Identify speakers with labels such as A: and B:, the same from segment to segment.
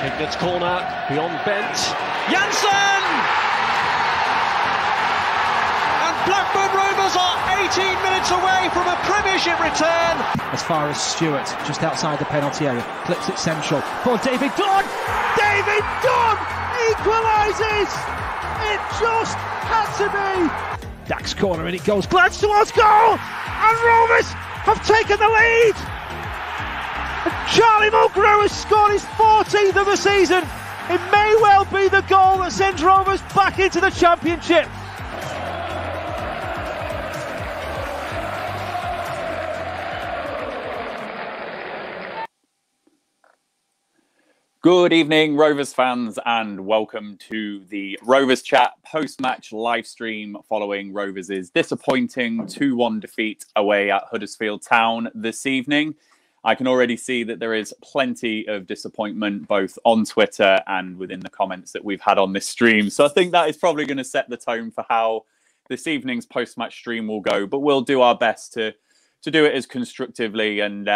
A: Hignett corner, beyond Bent. Janssen! And Blackburn Rovers are 18 minutes away from a Premiership return.
B: As far as Stewart, just outside the penalty area, flips it central for David Dunn. David Dunn equalises! It just had to be. Dax corner and it goes. Glance towards goal! And Rovers have taken the lead! And Charlie Mulgrew has scored his 14th of the season. It may well be the goal that sends Rovers back into the Championship.
C: Good evening, Rovers fans, and welcome to the Rovers Chat post-match live stream following Rovers' disappointing 2-1 defeat away at Huddersfield Town this evening. I can already see that there is plenty of disappointment both on Twitter and within the comments that we've had on this stream. So I think that is probably going to set the tone for how this evening's post-match stream will go. But we'll do our best to do it as constructively and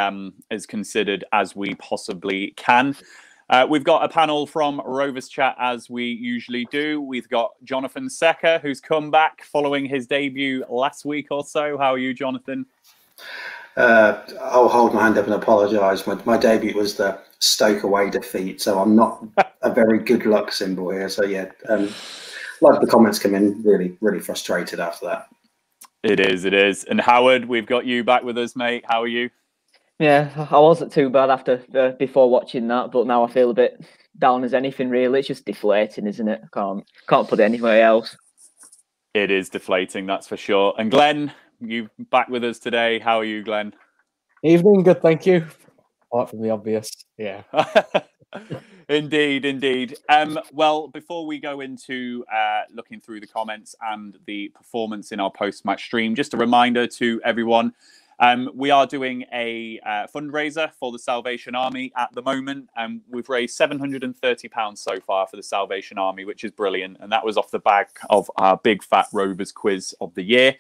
C: as considered as we possibly can. We've got a panel from Rovers Chat as we usually do. We've got Jonathan Secker, who's come back following his debut last week or so. How are you, Jonathan?
D: I'll hold my hand up and apologise. My debut was the Stoke away defeat, so I'm not a very good luck symbol here. So yeah, like the comments come in, really frustrated after that.
C: It is. And Howard, we've got you back with us, mate. How are you?
E: Yeah, I wasn't too bad after before watching that, but now I feel a bit down as anything really. It's just deflating, isn't it? I can't put it anywhere else.
C: It is deflating, that's for sure. And Glenn, you back with us today. How are you, Glenn?
F: Evening, good, thank you. Apart from the obvious, yeah.
C: Indeed. Well, before we go into looking through the comments and the performance in our post-match stream, just a reminder to everyone, we are doing a fundraiser for the Salvation Army at the moment. We've raised £730 so far for the Salvation Army, which is brilliant. And that was off the back of our Big Fat Rovers quiz of the year.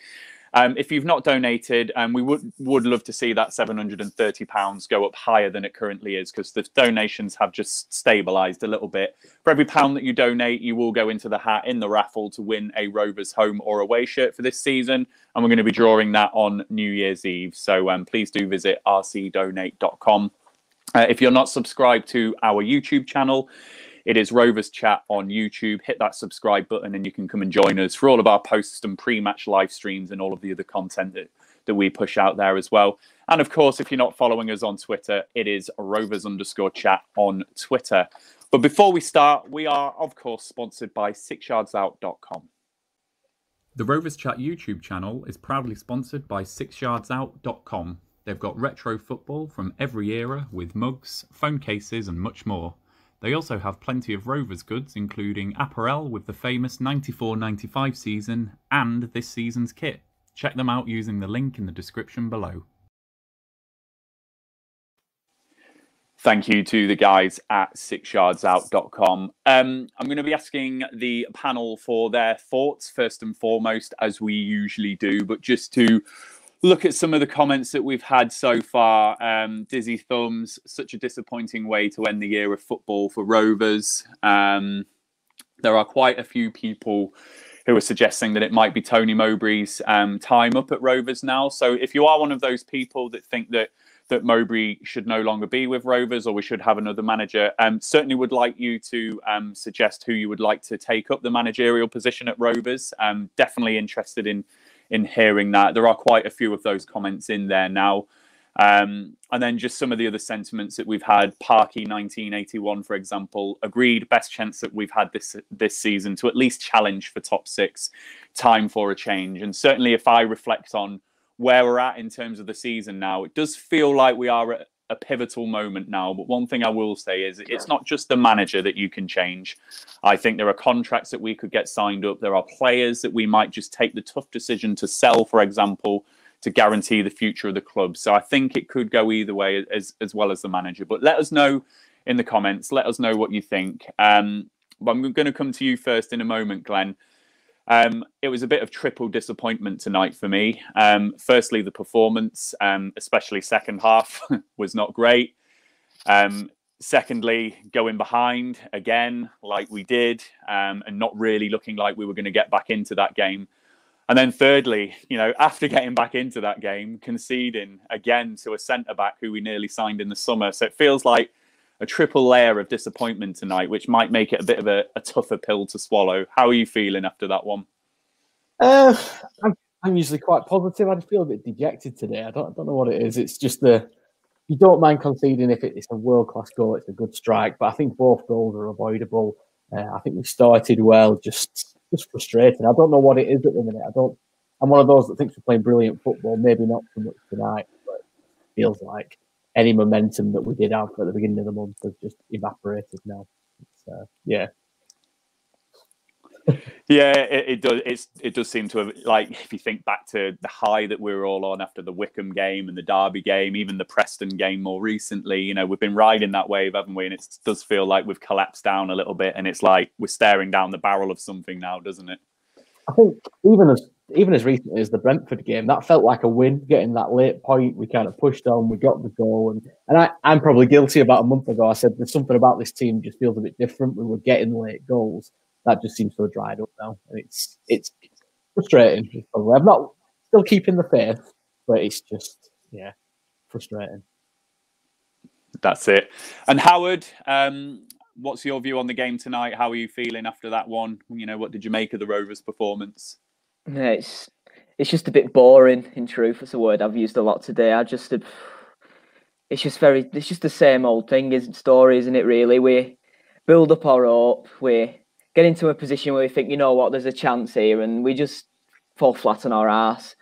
C: If you've not donated, we would love to see that £730 go up higher than it currently is, because the donations have just stabilised a little bit. For every £1 that you donate, you will go into the hat in the raffle to win a Rovers home or away shirt for this season. And we're going to be drawing that on New Year's Eve. So please do visit rcdonate.com. If you're not subscribed to our YouTube channel, it is Rovers Chat on YouTube. Hit that subscribe button and you can come and join us for all of our posts and pre-match live streams and all of the other content that we push out there as well. And of course, if you're not following us on Twitter, it is Rovers_chat on Twitter. But before we start, we are, of course, sponsored by 6yardsout.com.
G: The Rovers Chat YouTube channel is proudly sponsored by 6yardsout.com. They've got retro football from every era with mugs, phone cases and much more. They also have plenty of Rovers goods, including apparel with the famous 94-95 season and this season's kit. Check them out using the link in the description below.
C: Thank you to the guys at 6yardsout.com. I'm going to be asking the panel for their thoughts first and foremost, as we usually do, but just to look at some of the comments that we've had so far. Dizzy thumbs, such a disappointing way to end the year of football for Rovers. There are quite a few people who are suggesting that it might be Tony Mowbray's time up at Rovers now. So if you are one of those people that think that Mowbray should no longer be with Rovers or we should have another manager, certainly would like you to suggest who you would like to take up the managerial position at Rovers. Definitely interested in hearing that. There are quite a few of those comments in there now. And then just some of the other sentiments that we've had. Parky 1981, for example, agreed, best chance that we've had this season to at least challenge for top 6. Time for a change. And certainly if I reflect on where we're at in terms of the season now, it does feel like we are at a pivotal moment now. But one thing I will say is it's not just the manager that you can change. I think there are contracts that we could get signed up. There are players that we might just take the tough decision to sell, for example, to guarantee the future of the club. So I think it could go either way as well as the manager. But let us know in the comments. Let us know what you think. But I'm going to come to you first in a moment, Glenn. It was a bit of triple disappointment tonight for me. Firstly, the performance, especially second half, was not great. Secondly, going behind again, like we did, and not really looking like we were going to get back into that game. And then thirdly, after getting back into that game, conceding again to a centre-back who we nearly signed in the summer. So it feels like a triple layer of disappointment tonight, which might make it a bit of a tougher pill to swallow. How are you feeling after that one?
F: I'm usually quite positive. I just feel a bit dejected today. I don't know what it is. It's just you don't mind conceding if it's a world-class goal, it's a good strike. But I think both goals are avoidable. I think we started well, just frustrating. I don't know what it is at the minute. I'm one of those that thinks we're playing brilliant football. Maybe not so much tonight, but it feels like any momentum that we did have at the beginning of the month has just evaporated now. Yeah.
C: Yeah, it does. It does seem to have, like, if you think back to the high that we were all on after the Wickham game and the Derby game, even the Preston game more recently, we've been riding that wave, haven't we? And it does feel like we've collapsed down a little bit, and it's like we're staring down the barrel of something now, doesn't it?
F: I think even as recently as the Brentford game, that felt like a win. Getting that late point, we kind of pushed on, we got the goal, and I'm probably guilty. About a month ago, I said there's something about this team just feels a bit different. We were getting late goals. That just seems to have dried up now, and it's frustrating. I'm not still keeping the faith, but it's just frustrating.
C: That's it. And Howard, what's your view on the game tonight? How are you feeling after that one? What did you make of the Rovers' performance?
E: Yeah, it's just a bit boring. In truth, it's a word I've used a lot today. It's just the same old thing, story, isn't it? Really, we build up our hope. We get into a position where we think, there's a chance here, and we just fall flat on our arse.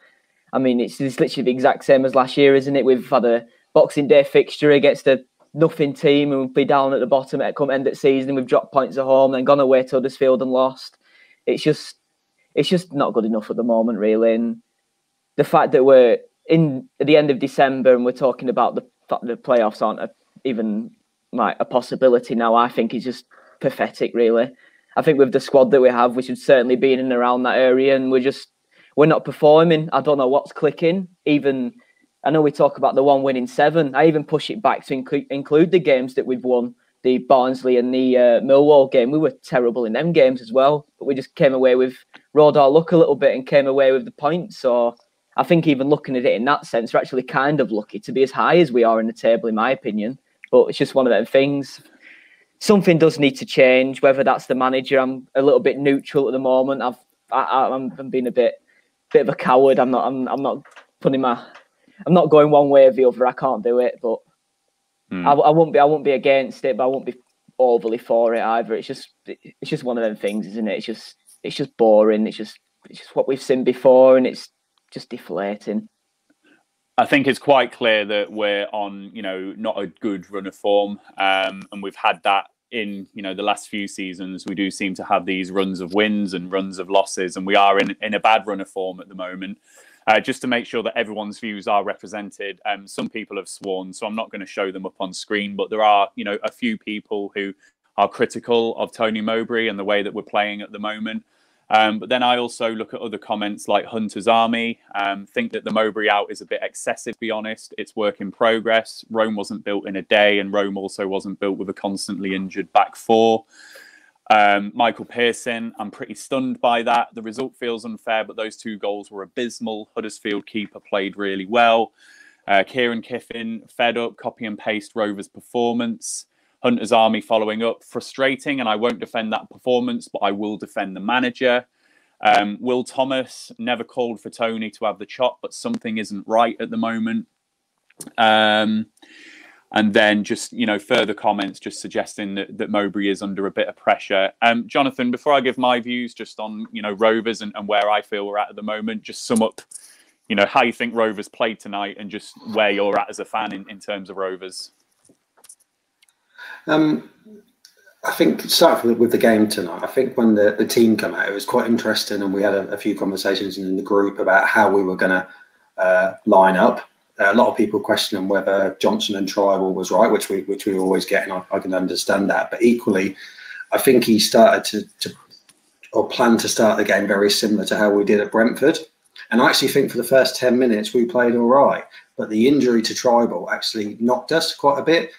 E: I mean, it's literally the exact same as last year, isn't it? We've had a Boxing Day fixture against a nothing team, and we'll be down at the bottom at come end of the season. We've dropped points at home, then gone away to Huddersfield and lost. It's just not good enough at the moment, really. And the fact that we're at the end of December and we're talking about the fact that the playoffs aren't even like a possibility now, I think is just pathetic, really. I think with the squad that we have, we should certainly be in and around that area, and we're not performing. I don't know what's clicking. I know we talk about the one win in 7. I even push it back to include the games that we've won, the Barnsley and the Millwall game. We were terrible in them games as well, but we just came away rode our luck a little bit and came away with the points. So I think even looking at it in that sense, we're actually kind of lucky to be as high as we are in the table, in my opinion. But it's just one of them things. Something does need to change, whether that's the manager. I'm a little bit neutral at the moment. I'm being a bit of a coward. I'm not going one way or the other. I can't do it, but I won't be against it, but I won't be overly for it either. It's just one of them things, isn't it? It's just boring. It's just what we've seen before, and it's just deflating.
C: I think it's quite clear that we're on, not a good run of form, and we've had that in, the last few seasons. We do seem to have these runs of wins and runs of losses, and we are in a bad run of form at the moment. Just to make sure that everyone's views are represented, some people have sworn, so I'm not going to show them up on screen, but there are, a few people who are critical of Tony Mowbray and the way that we're playing at the moment. But then I also look at other comments like Hunter's Army, think that the Mowbray out is a bit excessive, to be honest. It's work in progress. Rome wasn't built in a day, and Rome also wasn't built with a constantly injured back four. Michael Pearson, I'm pretty stunned by that. The result feels unfair, but those 2 goals were abysmal. Huddersfield keeper played really well. Kieran Kiffin, fed up, copy and paste Rovers' performance. Hunter's Army following up, frustrating, and I won't defend that performance, but I will defend the manager. Will Thomas, never called for Tony to have the chop, but something isn't right at the moment. And then just, further comments just suggesting that Mowbray is under a bit of pressure. Jonathan, before I give my views just on, Rovers and where I feel we're at the moment, just sum up, how you think Rovers played tonight and just where you're at as a fan in terms of Rovers.
D: I think starting with the game tonight, I think when the team came out, it was quite interesting, and we had a few conversations in the group about how we were going to line up. A lot of people questioning whether Johnson and Tribal was right, which we always get, and I can understand that. But equally, I think he started or planned to start the game very similar to how we did at Brentford. And I actually think for the first 10 minutes we played all right, but the injury to Tribal actually knocked us quite a bit.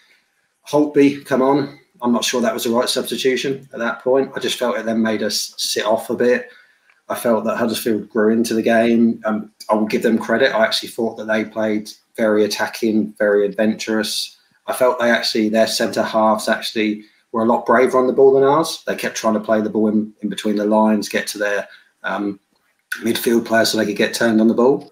D: Holtby, come on. I'm not sure that was the right substitution at that point. I just felt it then made us sit off a bit. I felt that Huddersfield grew into the game. I will give them credit. I actually thought that they played very attacking, very adventurous. I felt their centre halves actually were a lot braver on the ball than ours. They kept trying to play the ball in between the lines, get to their midfield players so they could get turned on the ball.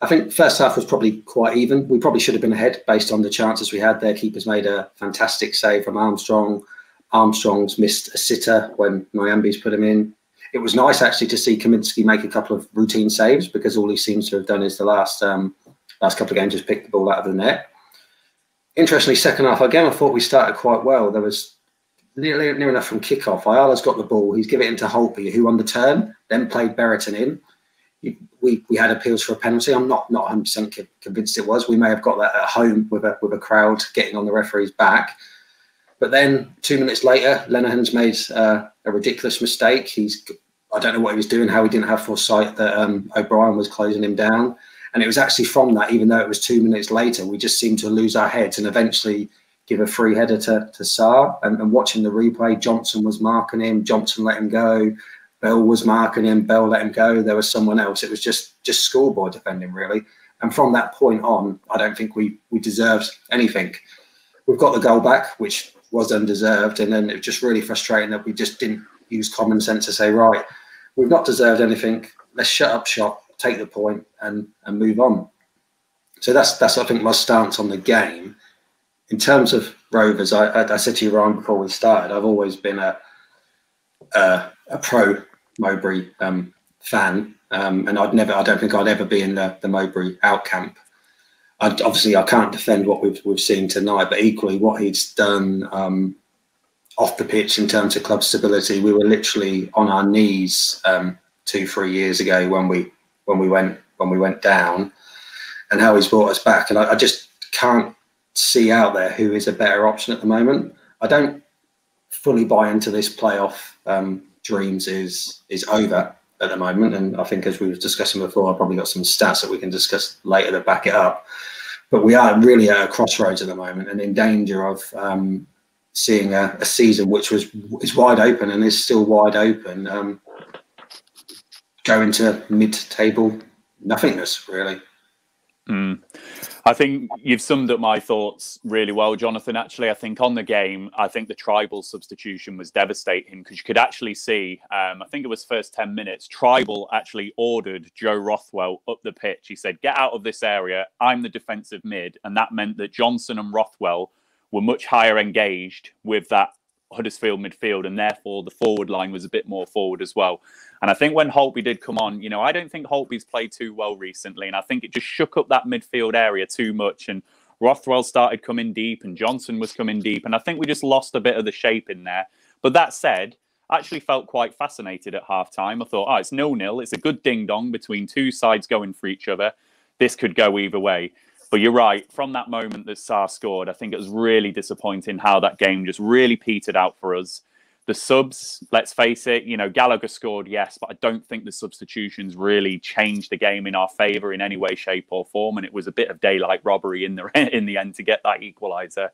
D: I think first half was probably quite even. We probably should have been ahead based on the chances we had. Their keepers made a fantastic save from Armstrong. Armstrong's missed a sitter when Nyambi's put him in. It was nice actually to see Kaminsky make a couple of routine saves, because all he seems to have done is the last couple of games just pick the ball out of the net. Interestingly, second half again, I thought we started quite well. There was near enough from kickoff. Ayala's got the ball. He's given it into Holtby, who on the turn then played Berriton in. We had appeals for a penalty. I'm not 100% convinced it was. We may have got that at home with a crowd getting on the referee's back. But then 2 minutes later, Lenihan's made a ridiculous mistake. I don't know what he was doing, how he didn't have foresight that O'Brien was closing him down. And it was actually from that, even though it was 2 minutes later, we just seemed to lose our heads and eventually give a free header to Sarr. And watching the replay, Johnson was marking him. Johnson let him go. Bell was marking him. Bell let him go. There was someone else. It was just schoolboy defending, really. And from that point on, I don't think we deserved anything. We've got the goal back, which was undeserved. And then it was just really frustrating that we just didn't use common sense to say, right, we've not deserved anything. Let's shut up shop, take the point and move on. So that's I think, my stance on the game. In terms of Rovers, I said to you, Ryan, before we started, I've always been a pro Mowbray fan, and I don't think I'd ever be in the Mowbray out camp. Obviously, I can't defend what we've seen tonight, but equally, what he's done off the pitch in terms of club stability, we were literally on our knees 2-3 years ago when we went down, and how he's brought us back. And I just can't see out there who is a better option at the moment. I don't fully buy into this playoff dreams is over at the moment, and I think, as we were discussing before, I've probably got some stats that we can discuss later to back it up. But we are really at a crossroads at the moment, and in danger of seeing a season which is wide open and is still wide open, go into mid-table nothingness, really.
C: I think you've summed up my thoughts really well, Jonathan. Actually, I think on the game, I think the Tribal substitution was devastating, because you could actually see, I think it was first 10 minutes, Tribal actually ordered Joe Rothwell up the pitch. He said, get out of this area. I'm the defensive mid. And that meant that Johnson and Rothwell were much higher engaged with that Huddersfield midfield, and therefore the forward line was a bit more forward as well. And I think when Holtby did come on, I don't think Holtby's played too well recently, and I think it just shook up that midfield area too much, and Rothwell started coming deep and Johnson was coming deep, and I think we just lost a bit of the shape in there. But that said, I actually felt quite fascinated at half-time. I thought, it's 0-0. It's a good ding-dong between two sides going for each other. This could go either way. But you're right, from that moment that Sarr scored, I think it was really disappointing how that game just really petered out for us. The subs, let's face it, Gallagher scored, yes, but I don't think the substitutions really changed the game in our favour in any way, shape or form. And it was a bit of daylight robbery in the end to get that equaliser.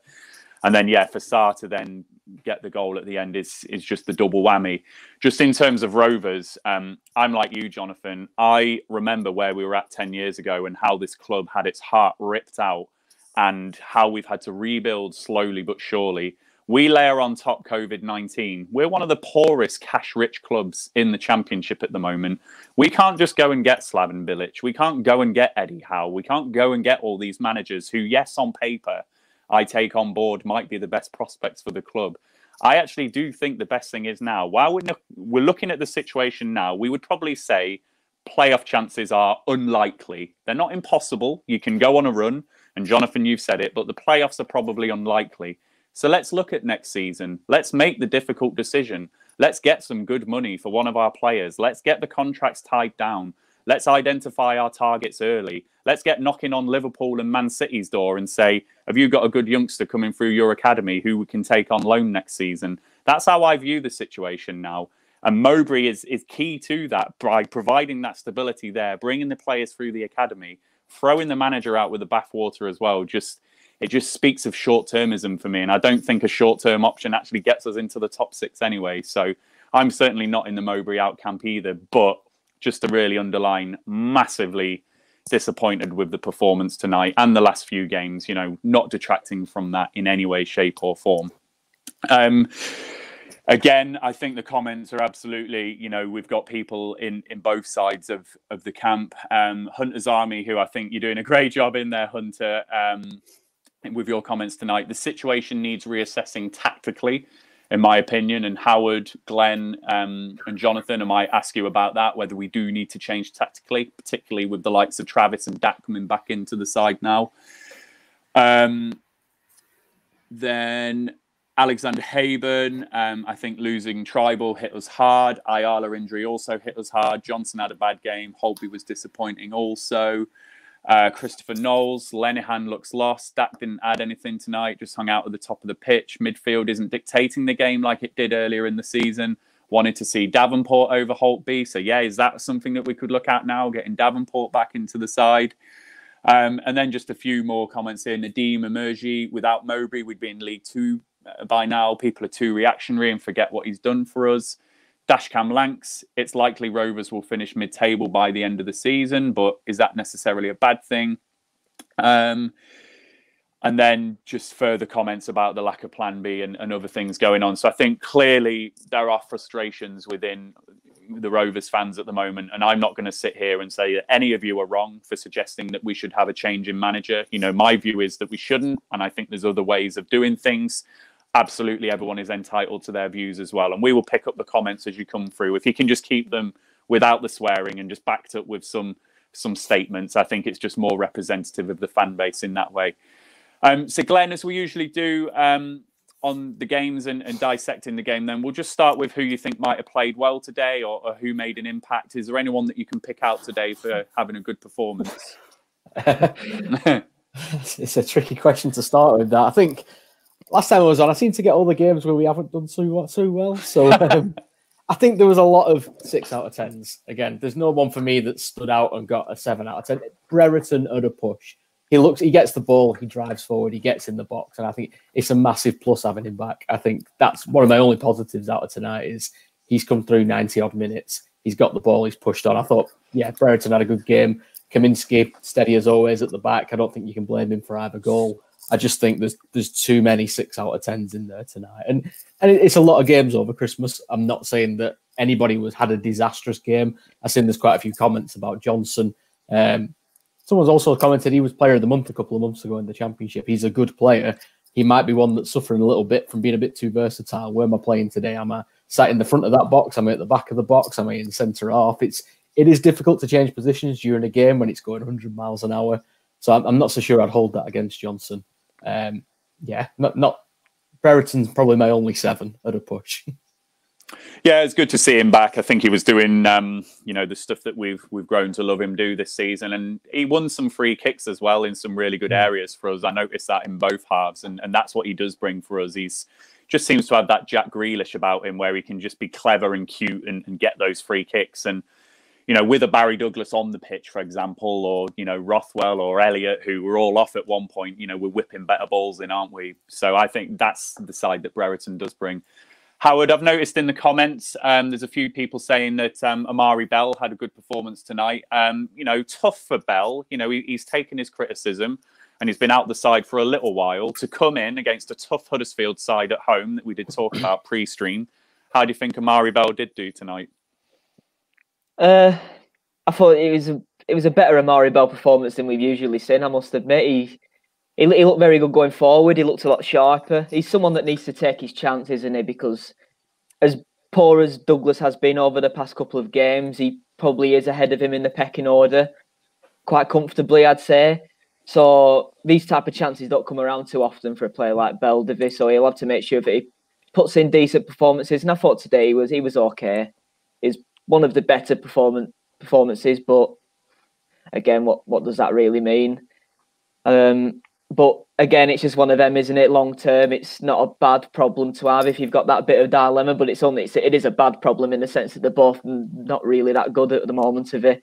C: And then, for Sarr to then get the goal at the end is just the double whammy. Just in terms of Rovers, I'm like you, Jonathan. I remember where we were at 10 years ago and how this club had its heart ripped out and how we've had to rebuild slowly but surely. We layer on top COVID-19. We're one of the poorest cash-rich clubs in the Championship at the moment. We can't just go and get Slaven Bilic. We can't go and get Eddie Howe. We can't go and get all these managers who, yes, on paper, I take on board might be the best prospects for the club. I actually do think the best thing is now, while we're looking at the situation now, we would probably say playoff chances are unlikely. They're not impossible. You can go on a run, and Jonathan, you've said it, but the playoffs are probably unlikely. So let's look at next season. Let's make the difficult decision. Let's get some good money for one of our players. Let's get the contracts tied down. Let's identify our targets early. Let's get knocking on Liverpool and Man City's door and say, have you got a good youngster coming through your academy who we can take on loan next season? That's how I view the situation now. And Mowbray is key to that by providing that stability there, bringing the players through the academy, throwing the manager out with the bathwater as well. It just speaks of short-termism for me. And I don't think a short-term option actually gets us into the top 6 anyway. So I'm certainly not in the Mowbray out camp either. But just to really underline, massively disappointed with the performance tonight and the last few games, not detracting from that in any way, shape or form. Again, I think the comments are absolutely, we've got people in both sides of the camp. Hunter's Army, who I think you're doing a great job in there, Hunter, with your comments tonight. The situation needs reassessing tactically, in my opinion. And Howard, Glenn and Jonathan, I might ask you about that, whether we do need to change tactically, particularly with the likes of Travis and Dak coming back into the side now. Then Alexander Haben, I think losing Tribal hit us hard. Ayala injury also hit us hard. Johnson had a bad game. Holby was disappointing also. Christopher Knowles, Lenihan looks lost. Dak didn't add anything tonight, just hung out at the top of the pitch. Midfield isn't dictating the game like it did earlier in the season. Wanted to see Davenport over Holtby. So, yeah, is that something that we could look at now, getting Davenport back into the side? And then just a few more comments here. Nadeem Emerji, without Mowbray, we'd be in League 2 by now. People are too reactionary and forget what he's done for us. Dashcam Lanks, it's likely Rovers will finish mid-table by the end of the season, but is that necessarily a bad thing? And then just further comments about the lack of plan B and other things going on. So I think clearly there are frustrations within the Rovers fans at the moment. And I'm not going to sit here and say that any of you are wrong for suggesting that we should have a change in manager. My view is that we shouldn't. And I think there's other ways of doing things. Absolutely, everyone is entitled to their views as well. And we will pick up the comments as you come through. If you can just keep them without the swearing and just backed up with some statements, I think it's just more representative of the fan base in that way. So, Glenn, as we usually do on the games and dissecting the game, then we'll just start with who you think might have played well today or who made an impact. Is there anyone that you can pick out today for having a good performance?
F: It's a tricky question to start with that. I think last time I was on, I seem to get all the games where we haven't done so well. So I think there was a lot of 6 out of 10s. Again, there's no one for me that stood out and got a 7 out of 10. Brereton at a push. He gets the ball, he drives forward, he gets in the box, and I think it's a massive plus having him back. I think that's one of my only positives out of tonight is he's come through 90 odd minutes. He's got the ball, he's pushed on. I thought, yeah, Brereton had a good game. Kaminsky, steady as always at the back. I don't think you can blame him for either goal. I just think there's too many 6 out of 10s in there tonight. And it's a lot of games over Christmas. I'm not saying that anybody had a disastrous game. I've seen there's quite a few comments about Johnson. Someone's also commented he was player of the month a couple of months ago in the Championship. He's a good player. He might be one that's suffering a little bit from being a bit too versatile. Where am I playing today? Am I sat in the front of that box? Am I at the back of the box? Am I in centre half? It is difficult to change positions during a game when it's going 100 miles an hour. So I'm not so sure I'd hold that against Johnson. Not Brereton's probably my only 7 at a push.
C: Yeah, it's good to see him back. I think he was doing, the stuff that we've grown to love him do this season, and he won some free kicks as well in some really good areas for us. I noticed that in both halves, and that's what he does bring for us. He's just seems to have that Jack Grealish about him, where he can just be clever and cute and get those free kicks. And with a Barry Douglas on the pitch, for example, or Rothwell or Elliott, who were all off at one point, we're whipping better balls in, aren't we? So I think that's the side that Brereton does bring. Howard, I've noticed in the comments, there's a few people saying that Amari Bell had a good performance tonight. Tough for Bell. He's taken his criticism. and he's been out the side for a little while, to come in against a tough Huddersfield side at home that we did talk about pre-stream. How do you think Amari Bell did do tonight?
E: I thought it was a better Amari Bell performance than we've usually seen, I must admit. He looked very good going forward. He looked a lot sharper. He's someone that needs to take his chances, isn't he? Because as poor as Douglas has been over the past couple of games, he probably is ahead of him in the pecking order quite comfortably, I'd say. So these type of chances don't come around too often for a player like Bell, do they? So he'll have to make sure that he puts in decent performances. And I thought today he was okay. He's one of the better performances, but again, what does that really mean? But again, it's just one of them, isn't it? Long term, it's not a bad problem to have if you've got that bit of dilemma, but it is a bad problem in the sense that they're both not really that good at the moment of it.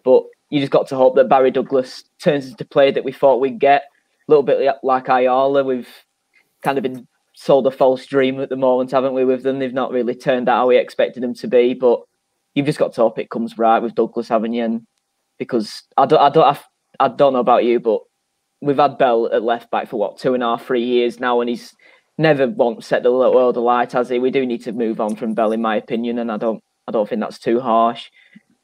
E: But you just got to hope that Barry Douglas turns into play that we thought we'd get. A little bit like Ayala, we've kind of been sold a false dream at the moment, haven't we, with them? They've not really turned out how we expected them to be, but you've just got to hope it comes right with Douglas, haven't you? And because I don't know about you, but we've had Bell at left back for 2.5, 3 years now, and he's never once set the world alight, has he? We do need to move on from Bell, in my opinion, and I don't think that's too harsh.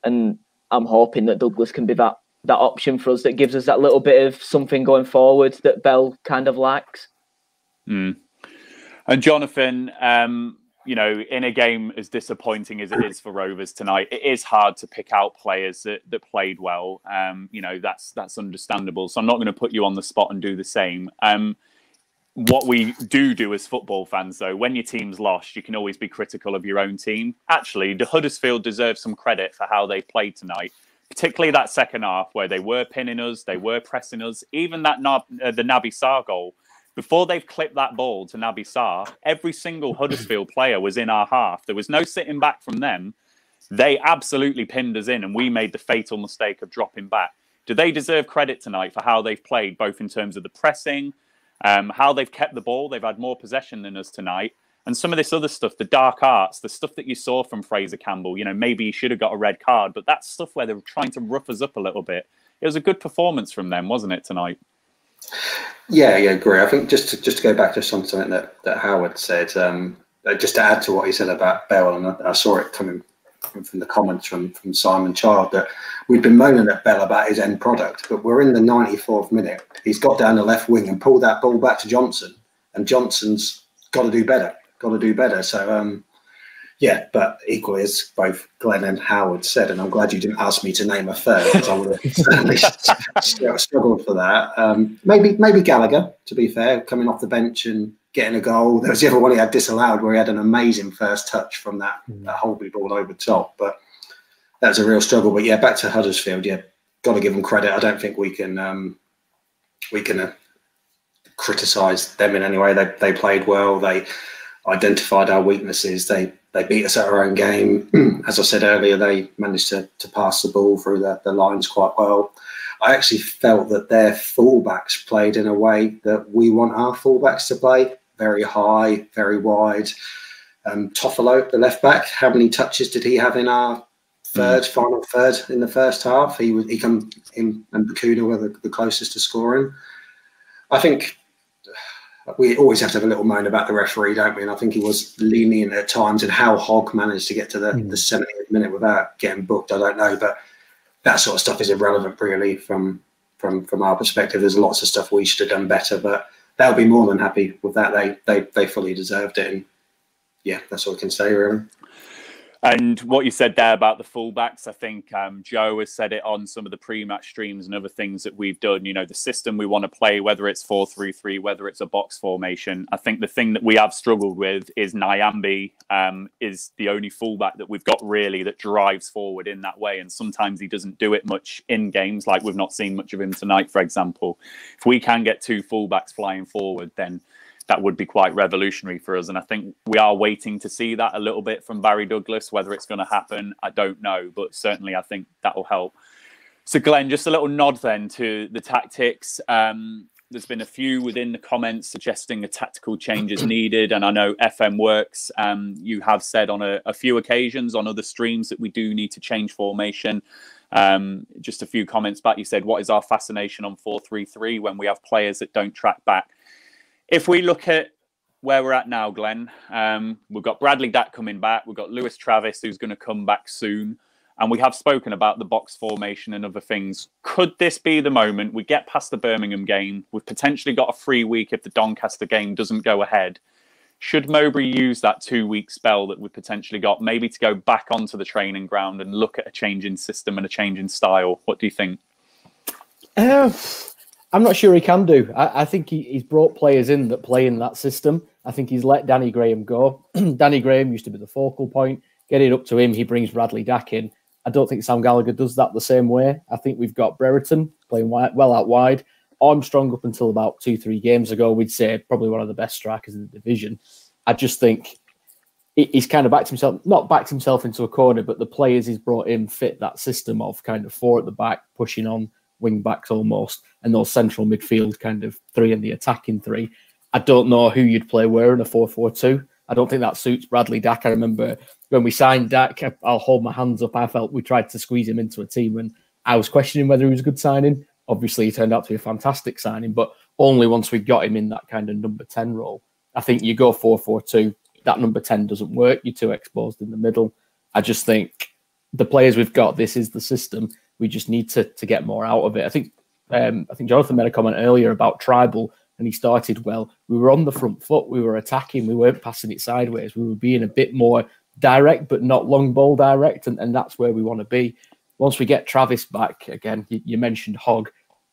E: And I'm hoping that Douglas can be that option for us that gives us that little bit of something going forward that Bell kind of lacks.
C: And Jonathan, in a game as disappointing as it is for Rovers tonight, it is hard to pick out players that played well. That's understandable. So I'm not going to put you on the spot and do the same. What we do as football fans, though, when your team's lost, you can always be critical of your own team. Actually, the Huddersfield deserve some credit for how they played tonight, particularly that second half where they were pinning us, they were pressing us. Even that the Naby Sarr goal. Before they've clipped that ball to Naby Sarr, every single Huddersfield player was in our half. There was no sitting back from them. They absolutely pinned us in, and we made the fatal mistake of dropping back. Do they deserve credit tonight for how they've played, both in terms of the pressing, how they've kept the ball? They've had more possession than us tonight. And some of this other stuff, the dark arts, the stuff that you saw from Fraser Campbell, maybe he should have got a red card, but that's stuff where they were trying to rough us up a little bit. It was a good performance from them, wasn't it, tonight?
D: Yeah, I agree. I think just to go back to something that Howard said, just to add to what he said about Bell, and I saw it coming from the comments from Simon Child, that we'd been moaning at Bell about his end product, but we're in the 94th minute. He's got down the left wing and pulled that ball back to Johnson, and Johnson's got to do better. So, but equally, as both Glenn and Howard said, and I'm glad you didn't ask me to name a third, because I would have certainly struggled for that. Maybe Gallagher, to be fair, coming off the bench and getting a goal. There was the other one he had disallowed where he had an amazing first touch from that Holby ball over top, but that was a real struggle. But yeah, back to Huddersfield, got to give them credit. I don't think we can criticise them in any way. They played well. They identified our weaknesses. They beat us at our own game. As I said earlier, they managed to pass the ball through the lines quite well. I actually felt that their fullbacks played in a way that we want our fullbacks to play. Very high, very wide. Toffolo, the left back, how many touches did he have in our final third in the first half? He come in, and Bakuna were the closest to scoring. I think we always have to have a little moan about the referee, don't we? And I think he was lenient at times, and how Hogg managed to get to the 70th minute without getting booked, I don't know. But that sort of stuff is irrelevant, really, from our perspective. There's lots of stuff we should have done better, but they'll be more than happy with that. They fully deserved it. And yeah, that's all I can say, really.
C: And what you said there about the fullbacks, I think Joe has said it on some of the pre-match streams and other things that we've done. The system we want to play, whether it's 4-3-3, whether it's a box formation. I think the thing that we have struggled with is Nyambi is the only fullback that we've got really that drives forward in that way. And sometimes he doesn't do it much in games, like we've not seen much of him tonight, for example. If we can get two fullbacks flying forward, then that would be quite revolutionary for us. And I think we are waiting to see that a little bit from Barry Douglas. Whether it's going to happen, I don't know. But certainly I think that will help. So, Glenn, just a little nod then to the tactics. there's been a few within the comments suggesting a tactical change is needed. And I know FM Works, you have said on a few occasions on other streams that we do need to change formation. Just a few comments back, you said, what is our fascination on 4-3-3 when we have players that don't track back? If we look at where we're at now, Glenn, we've got Bradley Dack coming back. We've got Lewis Travis, who's going to come back soon. And we have spoken about the box formation and other things. Could this be the moment we get past the Birmingham game? We've potentially got a free week if the Doncaster game doesn't go ahead. Should Mowbray use that 2-week spell that we've potentially got, maybe to go back onto the training ground and look at a change in system and a change in style? What do you think?
F: I'm not sure he can do. I think he's brought players in that play in that system. I think he's let Danny Graham go. Danny Graham used to be the focal point. Get it up to him. He brings Bradley Dack in. I don't think Sam Gallagher does that the same way. I think we've got Brereton playing well out wide. Armstrong, up until about 2-3 games ago, we'd say probably one of the best strikers in the division. I just think he's kind of not backed himself into a corner, but the players he's brought in fit that system of kind of 4 at the back, pushing on wing backs almost, and those central midfield kind of 3 and the attacking 3. I don't know who you'd play where in a 4-4-2. I don't think that suits Bradley Dack. I remember when we signed Dack, I'll hold my hands up. I felt we tried to squeeze him into a team and I was questioning whether he was a good signing. Obviously, he turned out to be a fantastic signing, but only once we got him in that kind of number 10 role. I think you go 4-4-2, that number 10 doesn't work. You're too exposed in the middle. I just think the players we've got, this is the system. We just need to get more out of it. I think Jonathan made a comment earlier about Tribal, and he started well. We were on the front foot. We were attacking. We weren't passing it sideways. We were being a bit more direct, but not long ball direct, and that's where we want to be. Once we get Travis back, again, you mentioned Hogg.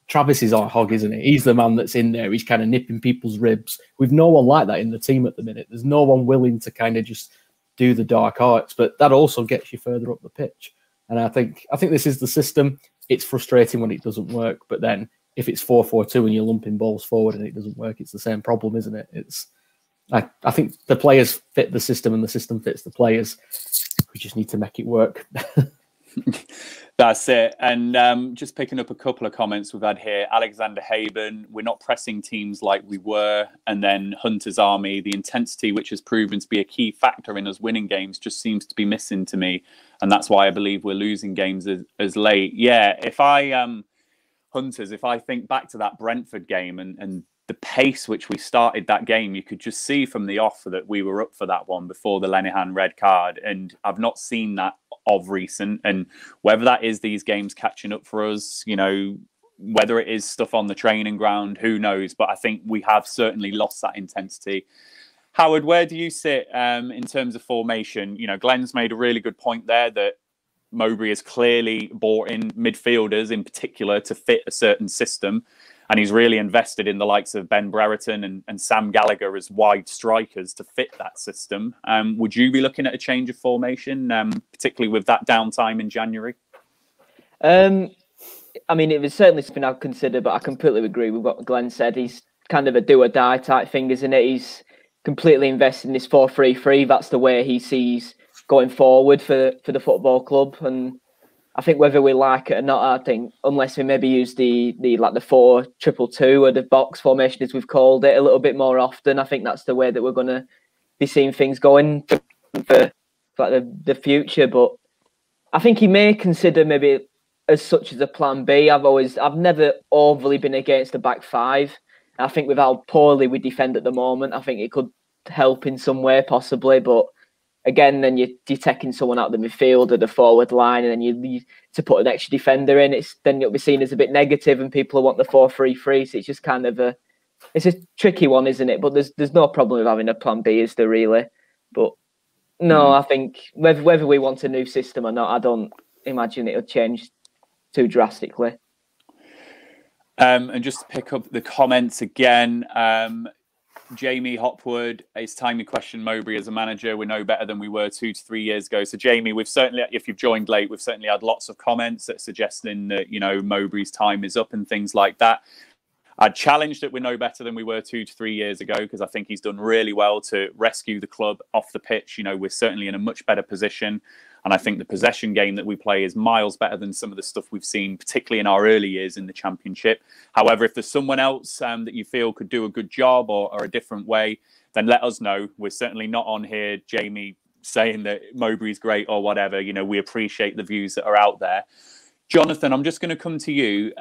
F: Travis is our Hogg, isn't he? He's the man that's in there. He's kind of nipping people's ribs. We've no one like that in the team at the minute. There's no one willing to kind of just do the dark arts, but that also gets you further up the pitch. And I think this is the system. It's frustrating when it doesn't work, but then if it's 4-4-2 and you're lumping balls forward and it doesn't work, it's the same problem, isn't it? I think the players fit the system and the system fits the players. We just need to make it work.
C: That's it. And just picking up a couple of comments we've had here. Alexander Haben, we're not pressing teams like we were. And then Hunter's Army, the intensity which has proven to be a key factor in us winning games just seems to be missing to me. And that's why I believe we're losing games as late. Yeah, if I think back to that Brentford game and the pace which we started that game, you could just see from the off that we were up for that one before the Lenihan red card. And I've not seen that of recent. And whether that is these games catching up for us, whether it is stuff on the training ground, who knows? But I think we have certainly lost that intensity. Howard, where do you sit in terms of formation? Glenn's made a really good point there that Mowbray has clearly brought in midfielders in particular to fit a certain system. And he's really invested in the likes of Ben Brereton and Sam Gallagher as wide strikers to fit that system. Would you be looking at a change of formation, particularly with that downtime in January?
E: It was certainly something I'd consider, but I completely agree with what Glenn said. He's kind of a do or die type thing, isn't it? He's completely invested in this 4-3-3. That's the way he sees going forward for the football club. And I think whether we like it or not, I think unless we maybe use the 4-2-2 or the box formation as we've called it a little bit more often, I think that's the way that we're going to be seeing things going for the future. But I think he may consider maybe as such as a plan B. I've never overly been against the back 5. I think with how poorly we defend at the moment, I think it could help in some way possibly, but again, then you're taking someone out of the midfield or the forward line, and then you to put an extra defender in. Then it'll be seen as a bit negative, and people will want the 4-3-3. So it's just kind of a tricky one, isn't it? But there's no problem with having a plan B, is there really? But no, I think whether we want a new system or not, I don't imagine it'll change too drastically.
C: And just to pick up the comments again. Jamie Hopwood, it's time you question Mowbray as a manager. We're no better than we were 2 to 3 years ago. So, Jamie, we've certainly, if you've joined late, we've certainly had lots of comments that suggesting that, Mowbray's time is up and things like that. I'd challenge that we're no better than we were 2 to 3 years ago, because I think he's done really well to rescue the club off the pitch. We're certainly in a much better position. And I think the possession game that we play is miles better than some of the stuff we've seen, particularly in our early years in the Championship. However, if there's someone else that you feel could do a good job or a different way, then let us know. We're certainly not on here, Jamie, saying that Mowbray's great or whatever. You know, we appreciate the views that are out there. Jonathan, I'm just going to come to you.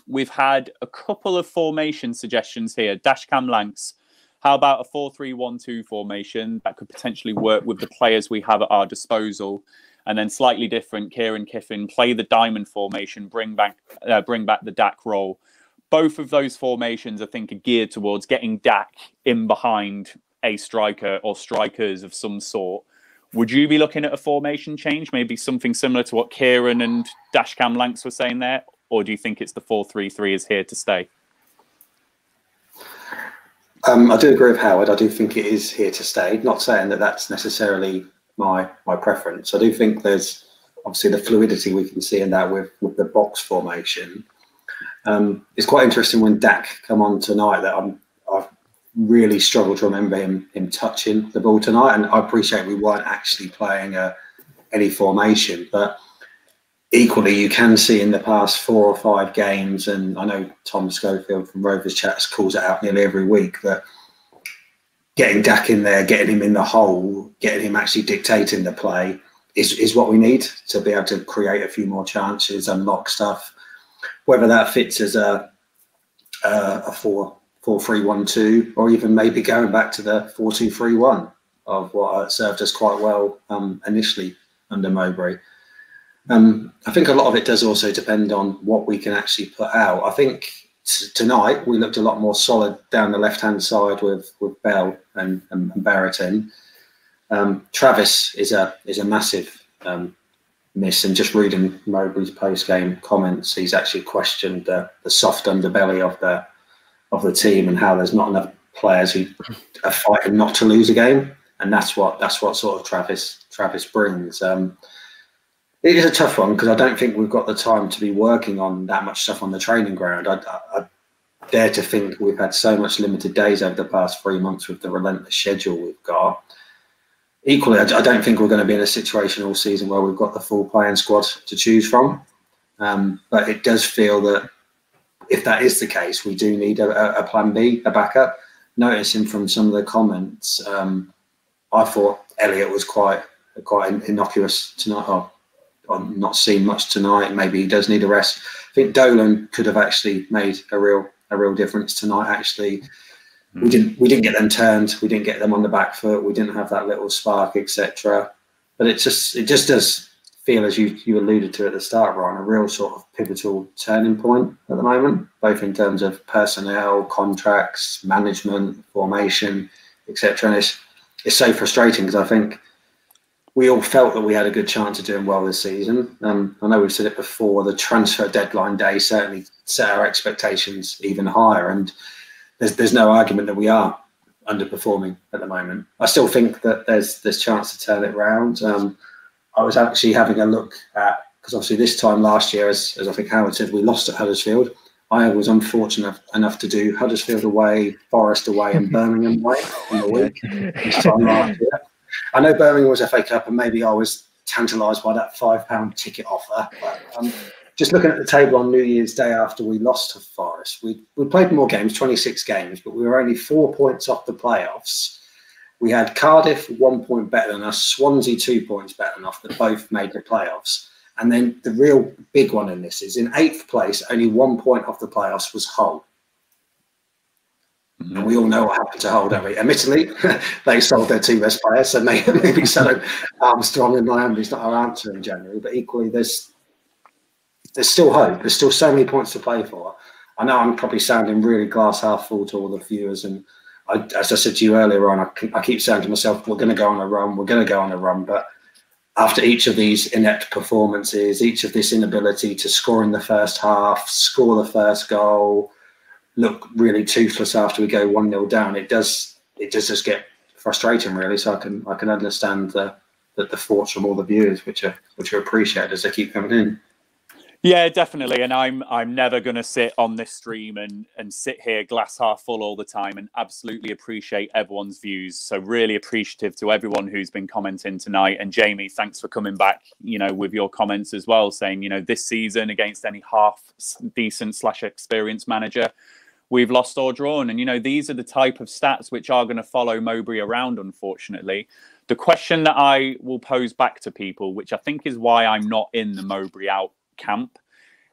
C: We've had a couple of formation suggestions here. Dashcam Lanks, how about a 4-3-1-2 formation that could potentially work with the players we have at our disposal? And then slightly different, Kieran Kiffin, play the diamond formation, bring back the Dak role. Both of those formations, I think, are geared towards getting Dak in behind a striker or strikers of some sort. Would you be looking at a formation change, maybe something similar to what Kieran and Dashcam Lanks were saying there? Or do you think it's the 4-3-3 is here to stay?
D: I do agree with Howard. I do think it is here to stay. Not saying that that's necessarily my preference. I do think there's obviously the fluidity we can see in that with the box formation. It's quite interesting when Dak come on tonight that I've really struggled to remember him touching the ball tonight. And I appreciate we weren't actually playing any formation, but equally you can see in the past 4 or 5 games, and I know Tom Schofield from Rovers Chat calls it out nearly every week, that getting Dak in there, getting him in the hole, getting him actually dictating the play is what we need to be able to create a few more chances, unlock stuff. Whether that fits as a 4-3-1-2 or even maybe going back to the 4-2-3-1 of what served us quite well initially under Mowbray. I think a lot of it does also depend on what we can actually put out. I think tonight we looked a lot more solid down the left-hand side with Bell and Barretton. Travis is a massive miss, and just reading Mowbray's post-game comments, he's actually questioned the soft underbelly of the team and how there's not enough players who are fighting not to lose a game, and that's what sort of Travis brings. It is a tough one because I don't think we've got the time to be working on that much stuff on the training ground. I dare to think we've had so much limited days over the past 3 months with the relentless schedule we've got. Equally, I don't think we're going to be in a situation all season where we've got the full playing squad to choose from. But it does feel that if that is the case, we do need a plan B, a backup. Noticing from some of the comments, I thought Elliott was quite innocuous tonight. I've not seen much tonight. Maybe he does need a rest. I think Dolan could have actually made a real difference tonight. Actually, we didn't get them turned. We didn't get them on the back foot. We didn't have that little spark, etc. But it just does feel, as you alluded to at the start, Ryan, a real sort of pivotal turning point at the moment, both in terms of personnel, contracts, management, formation, etc. And it's so frustrating because I think we all felt that we had a good chance of doing well this season. I know we've said it before, the transfer deadline day certainly set our expectations even higher, and there's no argument that we are underperforming at the moment. I still think that there's chance to turn it around. I was actually having a look at, because obviously this time last year, as I think Howard said, we lost at Huddersfield. I was unfortunate enough to do Huddersfield away, Forest away and Birmingham away in the week this time last year. I know Birmingham was FA Cup and maybe I was tantalised by that £5 ticket offer. But just looking at the table on New Year's Day after we lost to Forest, we played more games, 26 games, but we were only 4 points off the playoffs. We had Cardiff 1 point better than us, Swansea 2 points better than us, that both made the playoffs. And then the real big one in this is in 8th place, only 1 point off the playoffs was Hull. And we all know what happened to Hull, don't we? Admittedly, they sold their 2 best players, so maybe so Armstrong and Nyambi's not our answer in January. But equally, there's still hope. There's still so many points to play for. I know I'm probably sounding really glass half full to all the viewers, and as I said to you earlier on, I keep saying to myself, we're going to go on a run, we're going to go on a run. But after each of these inept performances, each of this inability to score in the first half, score the first goal, look really toothless after we go 1-0 down, it does just get frustrating, really. So I can understand the thoughts from all the viewers, which are appreciated as they keep coming in.
C: Yeah, definitely. And I'm never going to sit on this stream and sit here glass half full all the time, and absolutely appreciate everyone's views. So really appreciative to everyone who's been commenting tonight. And Jamie, thanks for coming back, with your comments as well, saying, this season against any half decent / experienced manager, we've lost or drawn. And, these are the type of stats which are going to follow Mowbray around, unfortunately. The question that I will pose back to people, which I think is why I'm not in the Mowbray out camp,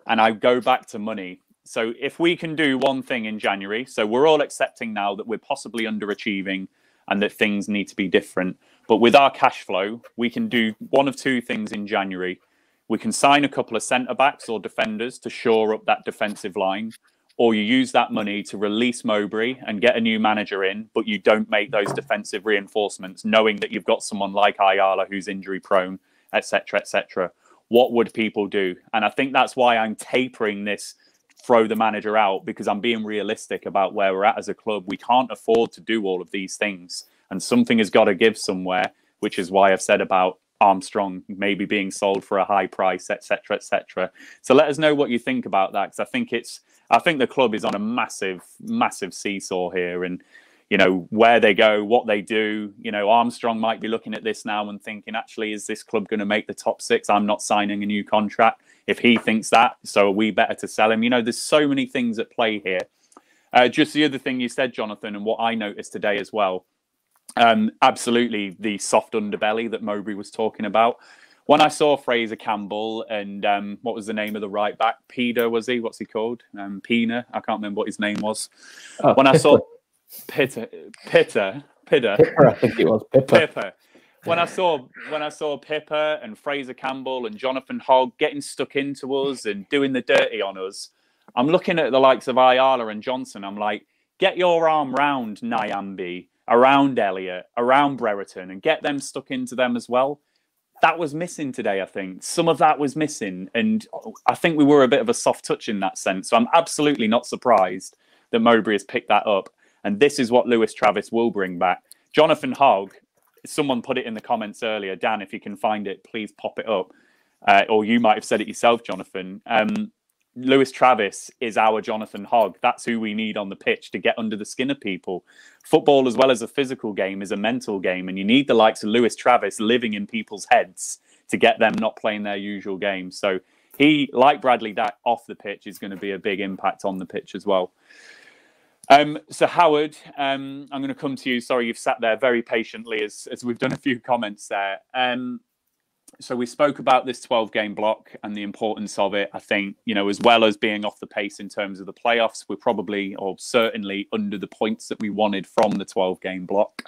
C: and I go back to money. So if we can do one thing in January, so we're all accepting now that we're possibly underachieving and that things need to be different, but with our cash flow, we can do one of two things in January. We can sign a couple of centre backs or defenders to shore up that defensive line, or you use that money to release Mowbray and get a new manager in, but you don't make those defensive reinforcements, knowing that you've got someone like Ayala who's injury prone, etc., etc. What would people do? And I think that's why I'm tapering this, throw the manager out, because I'm being realistic about where we're at as a club. We can't afford to do all of these things, and something has got to give somewhere, which is why I've said about Armstrong maybe being sold for a high price, etc., etc. So let us know what you think about that, because I think the club is on a massive seesaw here, and where they go, what they do. Armstrong might be looking at this now and thinking, actually, is this club going to make the top 6? I'm not signing a new contract. If he thinks that, so are we better to sell him? There's so many things at play here. Just the other thing you said, Jonathan, and what I noticed today as well, absolutely the soft underbelly that Mowbray was talking about. When I saw Fraser Campbell and what was the name of the right back? Pida, was he? What's he called? Pina? I can't remember what his name was.
F: Oh,
C: when I saw
F: Pitter,
C: Pippa.
F: I think it was
C: Pippa. When I saw Pippa and Fraser Campbell and Jonathan Hogg getting stuck into us and doing the dirty on us, I'm looking at the likes of Ayala and Johnson. I'm like, get your arm round Nyambi, around Elliott, around Brereton, and get them stuck into them as well. That was missing today, I think. Some of that was missing, and I think we were a bit of a soft touch in that sense. So I'm absolutely not surprised that Mowbray has picked that up. And this is what Lewis Travis will bring back. Jonathan Hogg, someone put it in the comments earlier. Dan, if you can find it, please pop it up. Or you might have said it yourself, Jonathan. Lewis Travis is our Jonathan Hogg. That's who we need on the pitch to get under the skin of people. Football, as well as a physical game, is a mental game. And you need the likes of Lewis Travis living in people's heads to get them not playing their usual game. So he, like Bradley, that off the pitch is going to be a big impact on the pitch as well. So Howard, I'm going to come to you. Sorry, you've sat there very patiently as we've done a few comments there. So we spoke about this 12-game block and the importance of it. I think, as well as being off the pace in terms of the playoffs, we're probably, or certainly, under the points that we wanted from the 12-game block.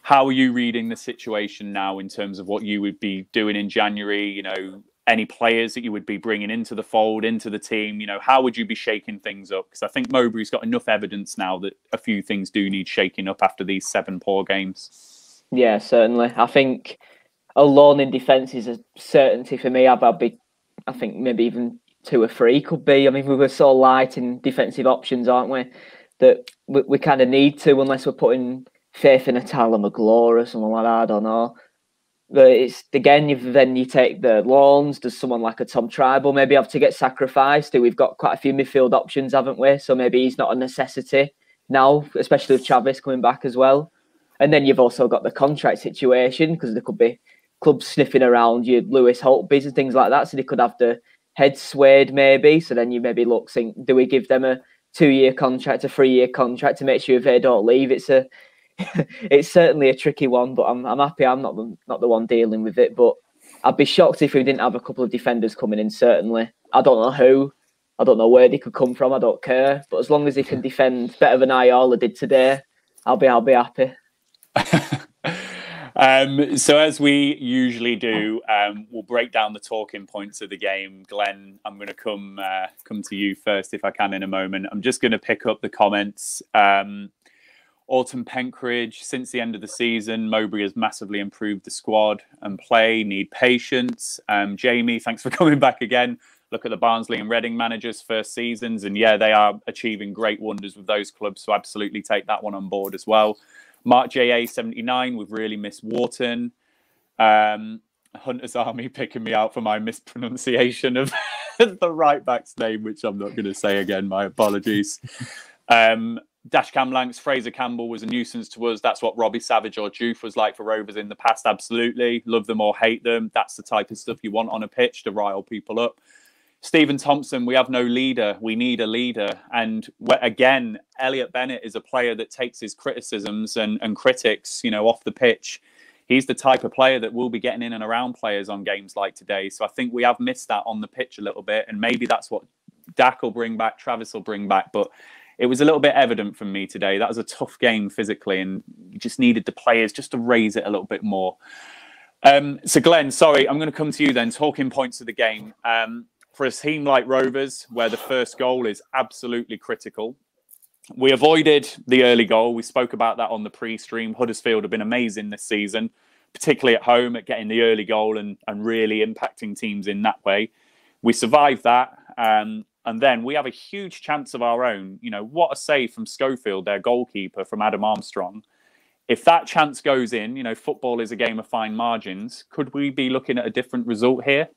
C: How are you reading the situation now in terms of what you would be doing in January? Any players that you would be bringing into the fold, into the team? How would you be shaking things up? Because I think Mowbray's got enough evidence now that a few things do need shaking up after these 7 poor games.
E: Yeah, certainly. I think alone in defence is a certainty for me. I think maybe even 2 or 3 could be. I mean, we were so light in defensive options, aren't we? That we kind of need to, unless we're putting faith in a Tyler McGlaw or someone like that. I don't know. But it's again, you take the loans. Does someone like a Tom Tribal maybe have to get sacrificed? We've got quite a few midfield options, haven't we? So maybe he's not a necessity now, especially with Travis coming back as well. And then you've also got the contract situation, because there could be clubs sniffing around you, Lewis Holtby's and things like that. So they could have the head swayed maybe. So then you maybe think, do we give them a 2-year contract, a 3-year contract to make sure if they don't leave? It's certainly a tricky one, but I'm happy I'm not the one dealing with it. But I'd be shocked if we didn't have a couple of defenders coming in, certainly. I don't know who. I don't know where they could come from. I don't care. But as long as they can defend better than Ayala did today, I'll be happy.
C: So as we usually do, we'll break down the talking points of the game. Glenn, I'm going to come to you first if I can in a moment. I'm just going to pick up the comments. Autumn Penkridge, since the end of the season, Mowbray has massively improved the squad and play, need patience. Jamie, thanks for coming back again. Look at the Barnsley and Reading managers' first seasons, and yeah, they are achieving great wonders with those clubs, so absolutely take that one on board as well. Mark JA79, we've really missed Wharton. Hunter's Army picking me out for my mispronunciation of the right back's name, which I'm not going to say again. My apologies. Dash Cam Lanks, Fraser Campbell was a nuisance to us. That's what Robbie Savage or Juve was like for Rovers in the past. Absolutely. Love them or hate them. That's the type of stuff you want on a pitch to rile people up. Stephen Thompson, we have no leader. We need a leader. And again, Elliot Bennett is a player that takes his criticisms and critics, off the pitch. He's the type of player that will be getting in and around players on games like today. So I think we have missed that on the pitch a little bit. And maybe that's what Dak will bring back, Travis will bring back. But it was a little bit evident from me today. That was a tough game physically, and you just needed the players just to raise it a little bit more. So Glenn, sorry, I'm going to come to you then. Talking points of the game. For a team like Rovers, where the first goal is absolutely critical, we avoided the early goal. We spoke about that on the pre-stream. Huddersfield have been amazing this season, particularly at home, at getting the early goal and really impacting teams in that way. We survived that. And then we have a huge chance of our own. What a save from Schofield, their goalkeeper, from Adam Armstrong. If that chance goes in, football is a game of fine margins. Could we be looking at a different result here?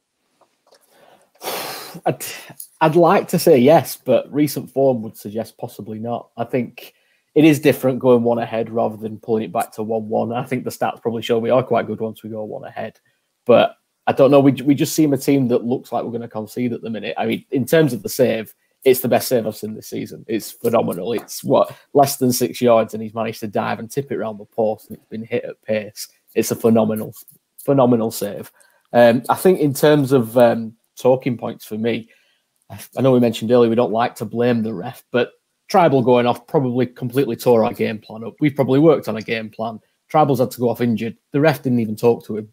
F: I'd like to say yes, but recent form would suggest possibly not. I think it is different going one ahead rather than pulling it back to 1-1. I think the stats probably show we are quite good once we go one ahead. But I don't know. We just seem a team that looks like we're going to concede at the minute. I mean, in terms of the save, it's the best save I've seen this season. It's phenomenal. It's less than 6 yards, and he's managed to dive and tip it around the post, and it's been hit at pace. It's a phenomenal save. I think in terms of talking points for me, I know we mentioned earlier we don't like to blame the ref, but Tribal going off probably completely tore our game plan up. We've probably worked on a game plan. Tribal's had to go off injured. The ref didn't even talk to him.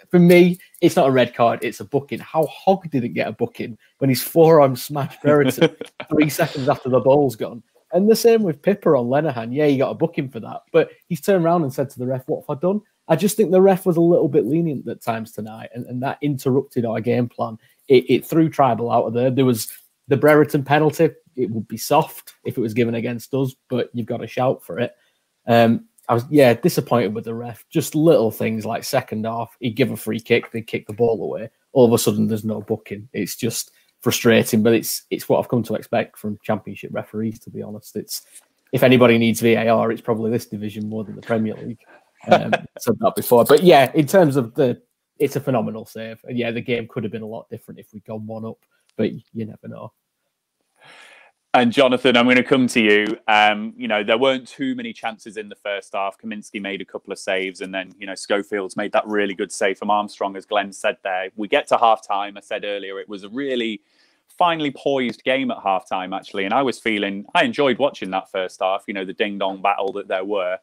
F: For me, it's not a red card, it's a booking. How Hogg didn't get a booking when his forearm smashed Brereton 3 seconds after the ball's gone. And the same with Pippa on Lenihan. Yeah, he got a booking for that. But he's turned around and said to the ref, what have I done? I just think the ref was a little bit lenient at times tonight, and that interrupted our game plan. It threw Tribal out of there. There was the Brereton penalty. It would be soft if it was given against us, but you've got to shout for it. I was disappointed with the ref. Just little things like second half, he'd give a free kick, they'd kick the ball away. All of a sudden, there's no booking. It's just frustrating, but it's what I've come to expect from Championship referees. To be honest, if anybody needs VAR, it's probably this division more than the Premier League. Said that before, but yeah, in terms of it's a phenomenal save, and yeah, the game could have been a lot different if we'd gone one up, but you never know.
C: And Jonathan, I'm going to come to you. There weren't too many chances in the first half. Kaminsky made a couple of saves, and then, Schofield's made that really good save from Armstrong, as Glenn said there. We get to half-time. I said earlier, it was a really finely poised game at half-time, actually. And I enjoyed watching that first half, the ding-dong battle that there were.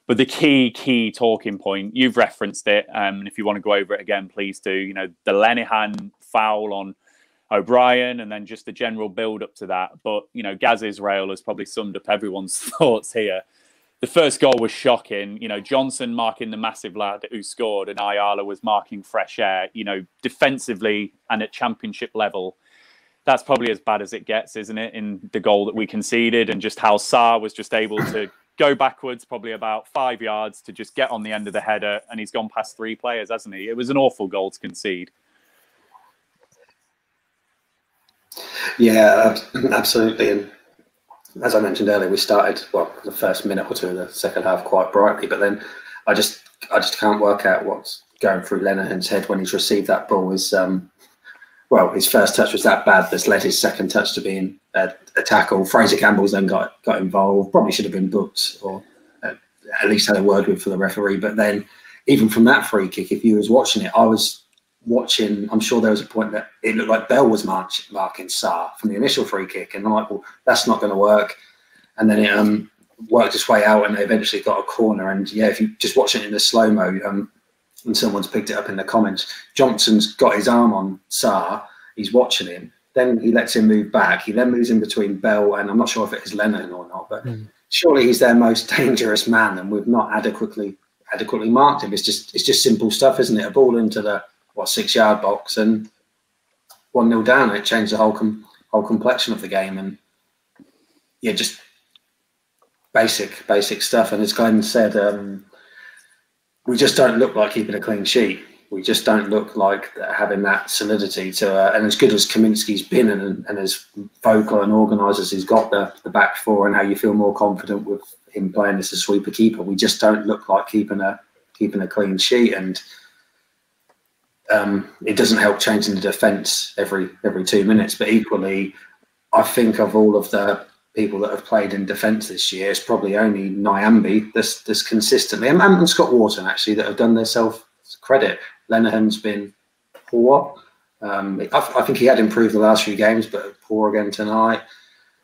C: But the key talking point, you've referenced it, and if you want to go over it again, please do. The Lenihan foul on O'Brien, and then just the general build up to that. But, Gaz Israel has probably summed up everyone's thoughts here. The first goal was shocking. Johnson marking the massive lad who scored, and Ayala was marking fresh air. Defensively and at Championship level, that's probably as bad as it gets, isn't it? In the goal that we conceded, and just how Sarr was just able to go backwards probably about 5 yards to just get on the end of the header, and he's gone past 3 players, hasn't he? It was an awful goal to concede.
D: Yeah, absolutely. And as I mentioned earlier, we started the first minute or two of the second half quite brightly, but then I just can't work out what's going through Lenihan's head when he's received that ball. His first touch was that bad that's led his second touch to being a tackle. Fraser Campbell's then got involved. Probably should have been booked or at least had a word with for the referee. But then even from that free kick, if you was watching it, I was watching, I'm sure there was a point that it looked like Bell was marking Sarr from the initial free kick, and I'm like, well, that's not going to work. And then it worked its way out, and they eventually got a corner. And yeah, if you just watch it in the slow mo, and someone's picked it up in the comments, Johnson's got his arm on Sarr, he's watching him, then he lets him move back, he then moves in between Bell and I'm not sure if it is Lennon or not, but surely he's their most dangerous man, and we've not adequately marked him. It's just simple stuff, isn't it? A ball into the 6-yard box and 1-0 down. It changed the whole complexion of the game, and yeah, just basic stuff. And as Glenn said, we just don't look like keeping a clean sheet. We just don't look like having that solidity to, and as good as Kaminsky's been and as vocal and organised as he's got the back four, and how you feel more confident with him playing as a sweeper keeper, we just don't look like keeping a clean sheet, and it doesn't help changing the defence every 2 minutes. But equally, I think of all of the people that have played in defence this year, it's probably only Nyambi that's consistently, and Scott Wharton actually, that have done themselves credit. Lenihan's been poor. I think he had improved the last few games, but poor again tonight.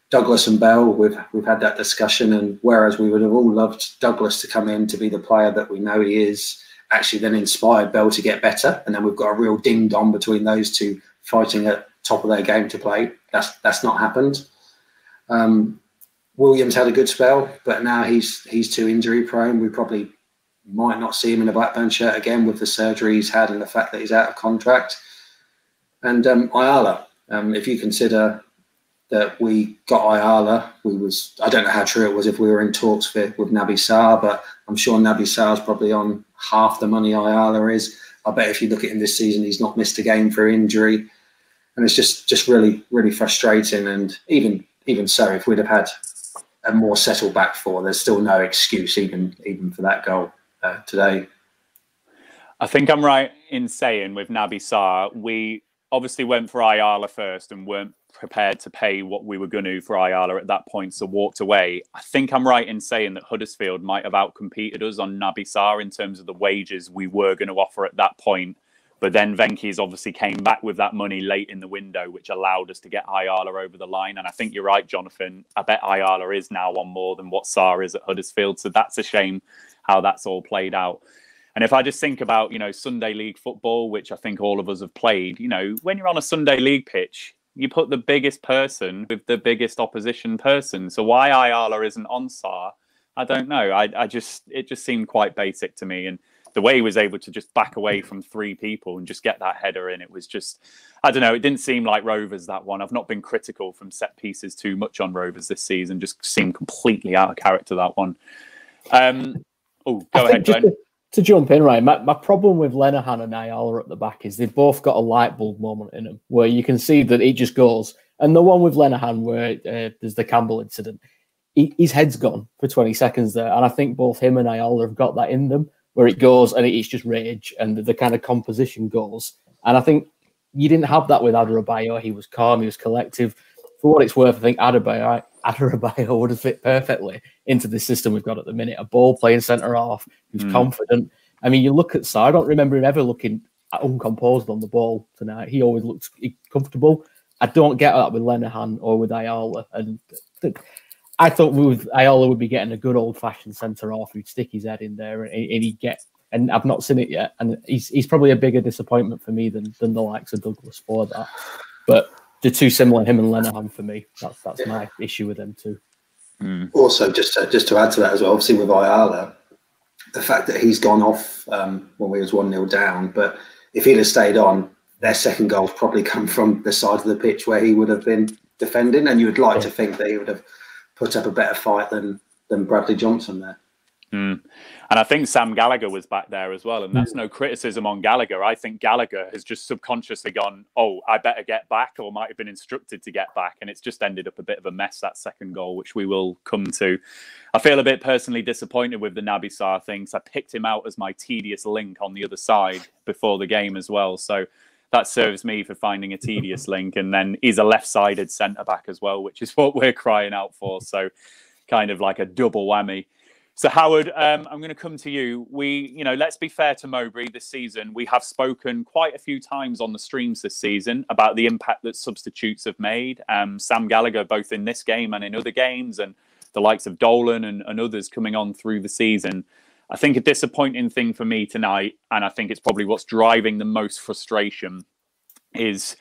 D: Douglas and Bell, we've had that discussion, and whereas we would have all loved Douglas to come in to be the player that we know he is, actually then inspired Bell to get better, and then we've got a real ding-dong between those two fighting at top of their game to play. That's not happened. Williams had a good spell, but now he's too injury prone. We probably might not see him in a Blackburn shirt again with the surgery he's had and the fact that he's out of contract. And Ayala, if you consider that we got Ayala, I don't know how true it was if we were in talks with Naby Sarr, but I'm sure Naby Sarr's probably on half the money Ayala is. I bet if you look at him this season, he's not missed a game for injury. And it's just really, really frustrating. And even so, if we'd have had a more settled back four, there's still no excuse even for that goal today.
C: I think I'm right in saying with Naby Sarr, we obviously went for Ayala first and weren't prepared to pay what we were going to for Ayala at that point, so walked away. I think I'm right in saying that Huddersfield might have outcompeted us on Naby Sarr in terms of the wages we were going to offer at that point. But then Venky's obviously came back with that money late in the window, which allowed us to get Ayala over the line. And I think you're right, Jonathan. I bet Ayala is now on more than what Sarr is at Huddersfield. So that's a shame how that's all played out. And if I just think about, Sunday League football, which I think all of us have played, when you're on a Sunday League pitch, you put the biggest person with the biggest opposition person. So why Ayala isn't on Sarr, I don't know. It just seemed quite basic to me. And the way he was able to just back away from three people and just get that header in, it was just, I don't know, it didn't seem like Rovers, that one. I've not been critical from set pieces too much on Rovers this season, just seemed completely out of character, that one. Go ahead, Glenn.
F: To jump in, right, my problem with Lenihan and Ayala at the back is they've both got a light bulb moment in them where you can see that it just goes. And the one with Lenihan where there's the Campbell incident, his head's gone for 20 seconds there. And I think both him and Ayala have got that in them where it goes and it's just rage and the kind of composition goes. And I think you didn't have that with Adebayo. He was calm, he was collective. For what it's worth, I think Adebayo would have fit perfectly into the system we've got at the minute. A ball playing centre half who's confident. I mean, you look at Sarr, I don't remember him ever looking uncomposed on the ball tonight. He always looked comfortable. I don't get that with Lenihan or with Ayala. And I thought with Ayala would be getting a good old-fashioned centre half who'd stick his head in there and he'd get. And I've not seen it yet. And he's probably a bigger disappointment for me than the likes of Douglas for that. But they're too similar, him and Lenihan, for me. That's my issue with them too.
D: Also, just to add to that as well, obviously with Ayala, the fact that he's gone off when we was 1-0 down, but if he'd have stayed on, their second goal's probably come from the side of the pitch where he would have been defending, and you would like to think that he would have put up a better fight than Bradley Johnson there.
C: And I think Sam Gallagher was back there as well. And that's no criticism on Gallagher. I think Gallagher has just subconsciously gone, oh, I better get back, or might have been instructed to get back. And it's just ended up a bit of a mess, that second goal, which we will come to. I feel a bit personally disappointed with the Naby Sarr thing. So I picked him out as my tedious link on the other side before the game as well. So that serves me for finding a tedious link. And then he's a left-sided centre-back as well, which is what we're crying out for. So kind of like a double whammy. So, Howard, I'm going to come to you. Let's be fair to Mowbray this season. We have spoken quite a few times on the streams this season about the impact that substitutes have made. Sam Gallagher, both in this game and in other games, and the likes of Dolan and others coming on through the season. I think a disappointing thing for me tonight, and I think it's probably what's driving the most frustration, is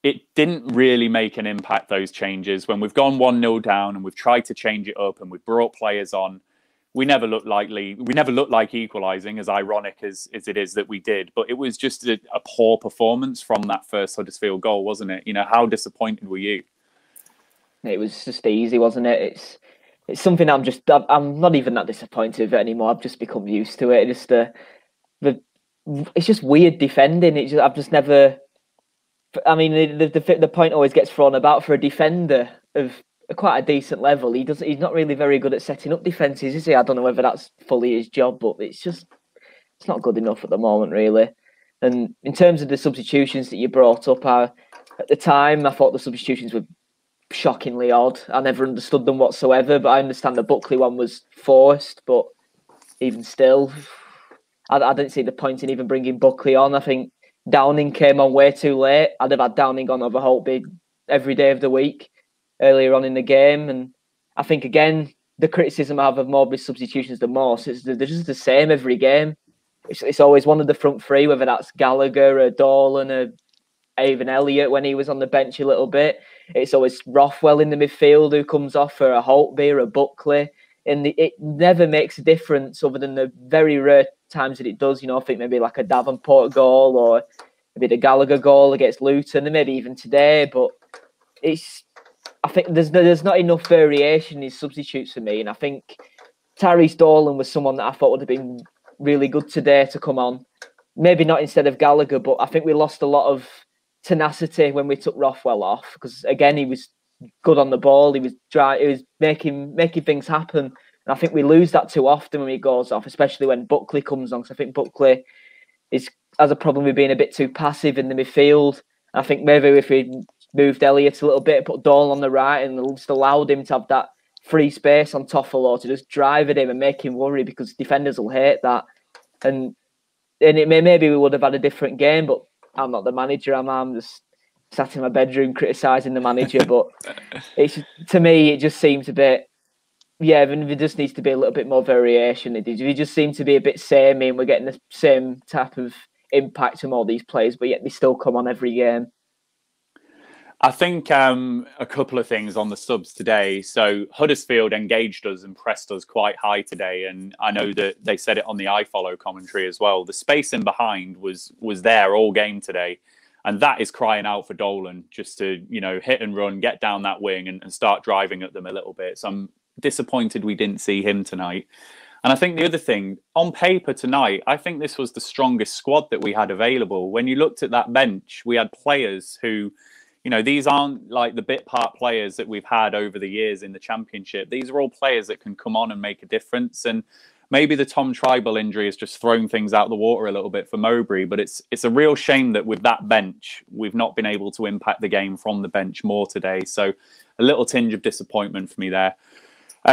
C: it didn't really make an impact, those changes. When we've gone 1-0 down and we've tried to change it up and we've brought players on, we never looked like equalising, as ironic as it is that we did. But it was just a poor performance from that first Huddersfield goal, wasn't it? How disappointed were you?
E: It was just easy, wasn't it? It's something I'm not even that disappointed with it anymore. I've just become used to it. Just the it's just weird defending. I've just never. I mean, the point always gets thrown about for a defender of quite a decent level. He's not really very good at setting up defences, is he? I don't know whether that's fully his job, but it's not good enough at the moment, really. And in terms of the substitutions that you brought up, at the time I thought the substitutions were shockingly odd. I never understood them whatsoever, but I understand the Buckley one was forced. But even still, I didn't see the point in even bringing Buckley on. I think Downing came on way too late. I'd have had Downing on over Holtby every day of the week earlier on in the game. And I think, again, the criticism I have of Mowbray's substitutions the most is they're just the same every game. It's always one of the front three, whether that's Gallagher or Dolan or even Elliott when he was on the bench a little bit. It's always Rothwell in the midfield who comes off, or a Holtby or a Buckley. And it never makes a difference other than the very rare times that it does. I think maybe like a Davenport goal or maybe the Gallagher goal against Luton, and maybe even today. But I think there's not enough variation in substitutes for me. And I think Tyrese Dolan was someone that I thought would have been really good today to come on. Maybe not instead of Gallagher, but I think we lost a lot of tenacity when we took Rothwell off, because again, he was good on the ball. He was dry. He was making things happen. And I think we lose that too often when he goes off, especially when Buckley comes on. Because I think Buckley has a problem with being a bit too passive in the midfield. I think maybe if we moved Elliott a little bit, put Dolan on the right, and just allowed him to have that free space on Toffolo to just drive at him and make him worry, because defenders will hate that. And maybe we would have had a different game, but I'm not the manager. I'm just sat in my bedroom criticising the manager. But to me, it just seems a bit, there just needs to be a little bit more variation. It just seems to be a bit samey, and we're getting the same type of impact from all these players, but yet they still come on every game.
C: I think a couple of things on the subs today. So Huddersfield engaged us and pressed us quite high today, and I know that they said it on the iFollow commentary as well. The space in behind was there all game today, and that is crying out for Dolan just to hit and run, get down that wing, and start driving at them a little bit. So I'm disappointed we didn't see him tonight. And I think the other thing, on paper tonight, I think this was the strongest squad that we had available. When you looked at that bench, we had players who, these aren't like the bit part players that we've had over the years in the Championship. These are all players that can come on and make a difference. And maybe the Tom Tribal injury has just thrown things out the water a little bit for Mowbray. But it's a real shame that with that bench, we've not been able to impact the game from the bench more today. So a little tinge of disappointment for me there.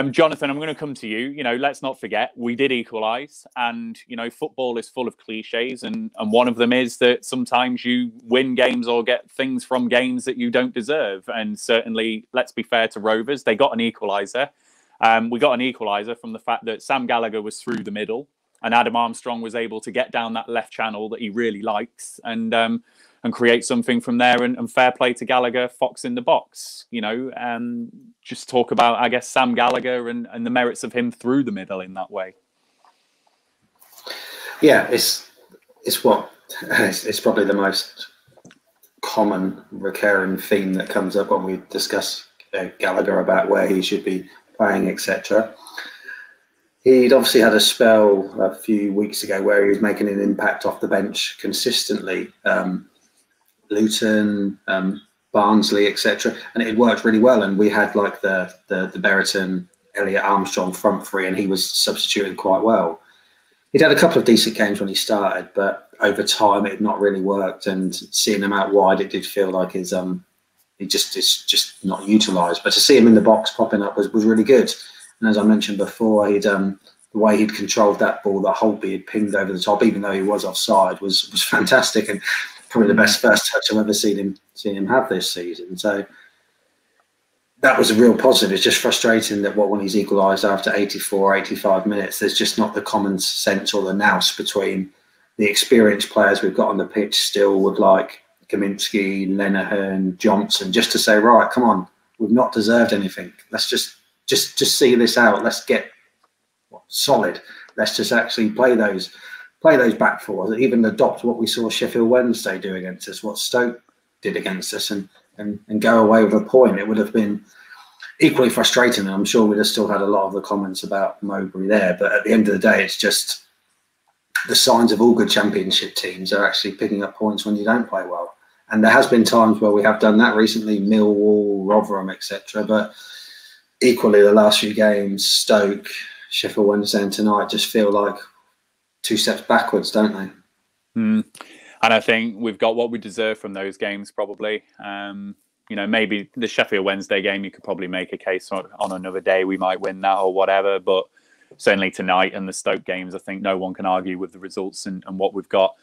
C: Jonathan, I'm going to come to you. Let's not forget, we did equalise, and, football is full of cliches. And one of them is that sometimes you win games or get things from games that you don't deserve. And certainly, let's be fair to Rovers, they got an equaliser. We got an equaliser from the fact that Sam Gallagher was through the middle, and Adam Armstrong was able to get down that left channel that he really likes and create something from there. And fair play to Gallagher, Fox in the box. Just talk about, I guess, Sam Gallagher and the merits of him through the middle in that way.
D: Yeah, it's probably the most common recurring theme that comes up when we discuss Gallagher about where he should be playing, etc. He'd obviously had a spell a few weeks ago where he was making an impact off the bench consistently. Luton, Barnsley, etc. And it worked really well. And we had like the Berriton, Elliott, Armstrong front three, and he was substituting quite well. He'd had a couple of decent games when he started, but over time it had not really worked. And seeing him out wide, it did feel like it's just not utilised. But to see him in the box popping up was really good. And as I mentioned before, the way he'd controlled that ball that Holtby had pinged over the top, even though he was offside, was fantastic, and probably the best first touch I've ever seen him have this season. So that was a real positive. It's just frustrating that when he's equalised after 84, 85 minutes, there's just not the common sense or the nous between the experienced players we've got on the pitch still, with like Kaminski, Lenihan, Johnson, just to say, right, come on, we've not deserved anything. Let's just see this out. Let's get solid. Let's just actually play those back fours, even adopt what we saw Sheffield Wednesday do against us, what Stoke did against us, and go away with a point. It would have been equally frustrating, and I'm sure we'd have still had a lot of the comments about Mowbray there. But at the end of the day, it's just the signs of all good Championship teams are actually picking up points when you don't play well. And there has been times where we have done that recently, Millwall, Rotherham, etc. But equally, the last few games, Stoke, Sheffield Wednesday and tonight just feel like 2 steps backwards, don't they?
C: And I think we've got what we deserve from those games, probably. Maybe the Sheffield Wednesday game, you could probably make a case on another day we might win that or whatever. But certainly tonight and the Stoke games, I think no one can argue with the results and what we've got.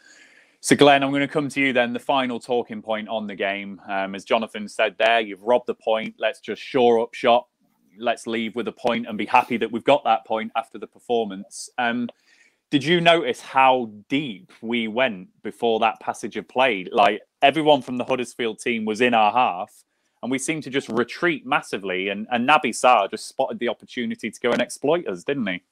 C: So, Glenn, I'm going to come to you then. The final talking point on the game. As Jonathan said there, you've robbed the point. Let's just shore up shop. Let's leave with a point and be happy that we've got that point after the performance. Did you notice how deep we went before that passage of play? Like, everyone from the Huddersfield team was in our half and we seemed to just retreat massively. And Naby Sarr just spotted the opportunity to go and exploit us, didn't he?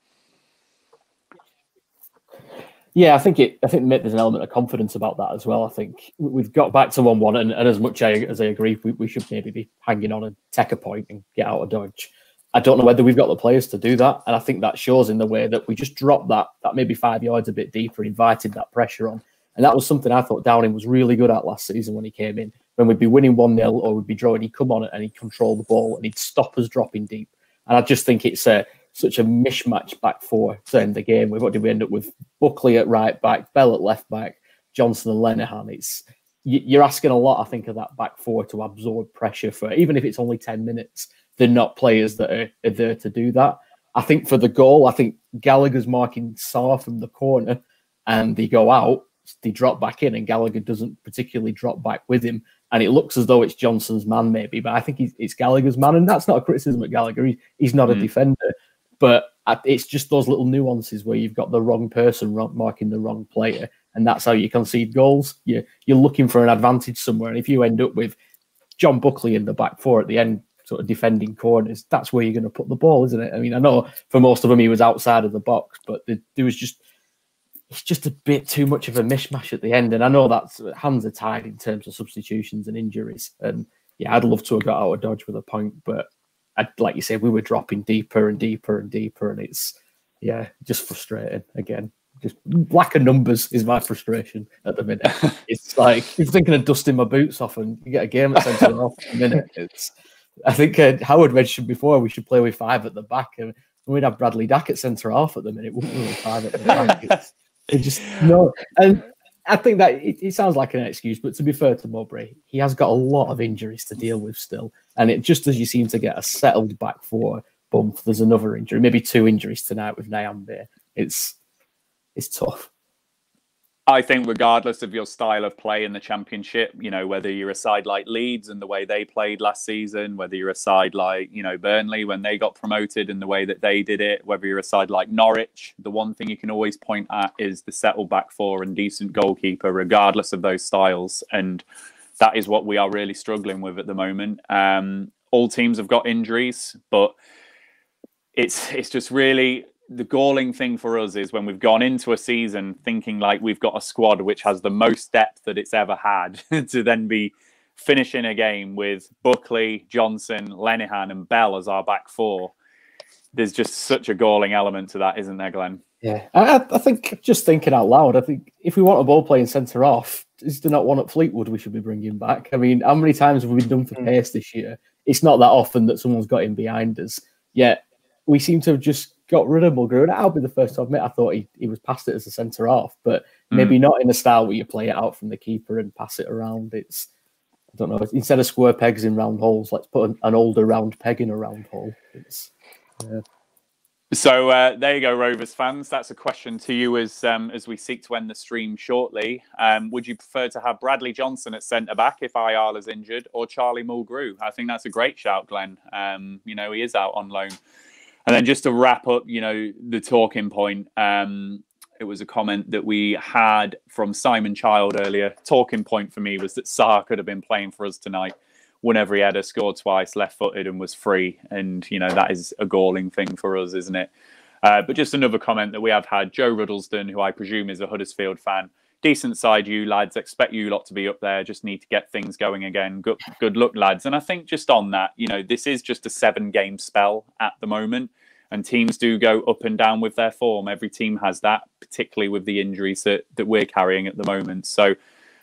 F: Yeah, I think there's an element of confidence about that as well. I think we've got back to 1-1, and as much as I agree, we should maybe be hanging on and take a point and get out of dodge. I don't know whether we've got the players to do that, and I think that shows in the way that we just dropped that maybe 5 yards a bit deeper and invited that pressure on. And that was something I thought Downing was really good at last season when he came in. When we'd be winning 1-0 or we'd be drawing, he'd come on it and he'd control the ball and he'd stop us dropping deep. And I just think it's such a mismatch back four to end the game. What did we end up with? Buckley at right back, Bell at left back, Johnson and Lenihan. You're asking a lot, I think, of that back four to absorb pressure for, even if it's only 10 minutes. They're not players that are there to do that. I think for the goal, I think Gallagher's marking Sarr from the corner and they go out, they drop back in and Gallagher doesn't particularly drop back with him. And it looks as though it's Johnson's man maybe, but I think it's Gallagher's man. And that's not a criticism of Gallagher. He's not a defender. But it's just those little nuances where you've got the wrong person marking the wrong player. And that's how you concede goals. You're looking for an advantage somewhere. And if you end up with John Buckley in the back four at the end, sort of defending corners, that's where you're going to put the ball, isn't it? I mean, I know for most of them he was outside of the box, but there was it's just a bit too much of a mishmash at the end. And I know that's hands are tied in terms of substitutions and injuries. And yeah, I'd love to have got out of dodge with a point, but like you said, we were dropping deeper and deeper and deeper, and it's just frustrating again. Just lack of numbers is my frustration at the minute. It's like if you're thinking of dusting my boots off and you get a game at centre half in a minute. I think Howard mentioned before we should play with 5 at the back, and we'd have Bradley Dack at centre half at the minute. Wouldn't we? With 5 at the back. It's just no. And I think that it sounds like an excuse, but to be fair to Mowbray, he has got a lot of injuries to deal with still. And it just as you seem to get a settled back four bump, there's another injury, maybe 2 injuries tonight with Nyambe. It's tough.
C: I think regardless of your style of play in the Championship, whether you're a side like Leeds and the way they played last season, whether you're a side like, Burnley when they got promoted and the way that they did it, whether you're a side like Norwich, the one thing you can always point at is the settled back four and decent goalkeeper, regardless of those styles. And that is what we are really struggling with at the moment. All teams have got injuries, but it's just really... The galling thing for us is when we've gone into a season thinking like we've got a squad which has the most depth that it's ever had to then be finishing a game with Buckley, Johnson, Lenihan and Bell as our back four. There's just such a galling element to that, isn't there, Glenn?
F: Yeah, I think just thinking out loud, I think if we want a ball playing centre off, is there not one at Fleetwood we should be bringing back? I mean, how many times have we been done for pace this year? It's not that often that someone's got in behind us. Yet we seem to have just got rid of Mulgrew, and I'll be the first to admit I thought he was past it as a centre half, but maybe not in the style where you play it out from the keeper and pass it around. I don't know. Instead of square pegs in round holes, let's put an older round peg in a round hole.
C: So there you go, Rovers fans. That's a question to you as we seek to end the stream shortly. Would you prefer to have Bradley Johnson at centre back if Ayala's injured, or Charlie Mulgrew? I think that's a great shout, Glenn. He is out on loan. And then just to wrap up, the talking point, it was a comment that we had from Simon Child earlier. Talking point for me was that Sarr could have been playing for us tonight. Won every header, scored twice, left-footed and was free. And, that is a galling thing for us, isn't it? But just another comment that we have had. Joe Ruddleston, who I presume is a Huddersfield fan. Decent side, you lads. Expect you lot to be up there. Just need to get things going again. Good luck, lads. And I think just on that, this is just a 7-game spell at the moment. And teams do go up and down with their form. Every team has that, particularly with the injuries that we're carrying at the moment. So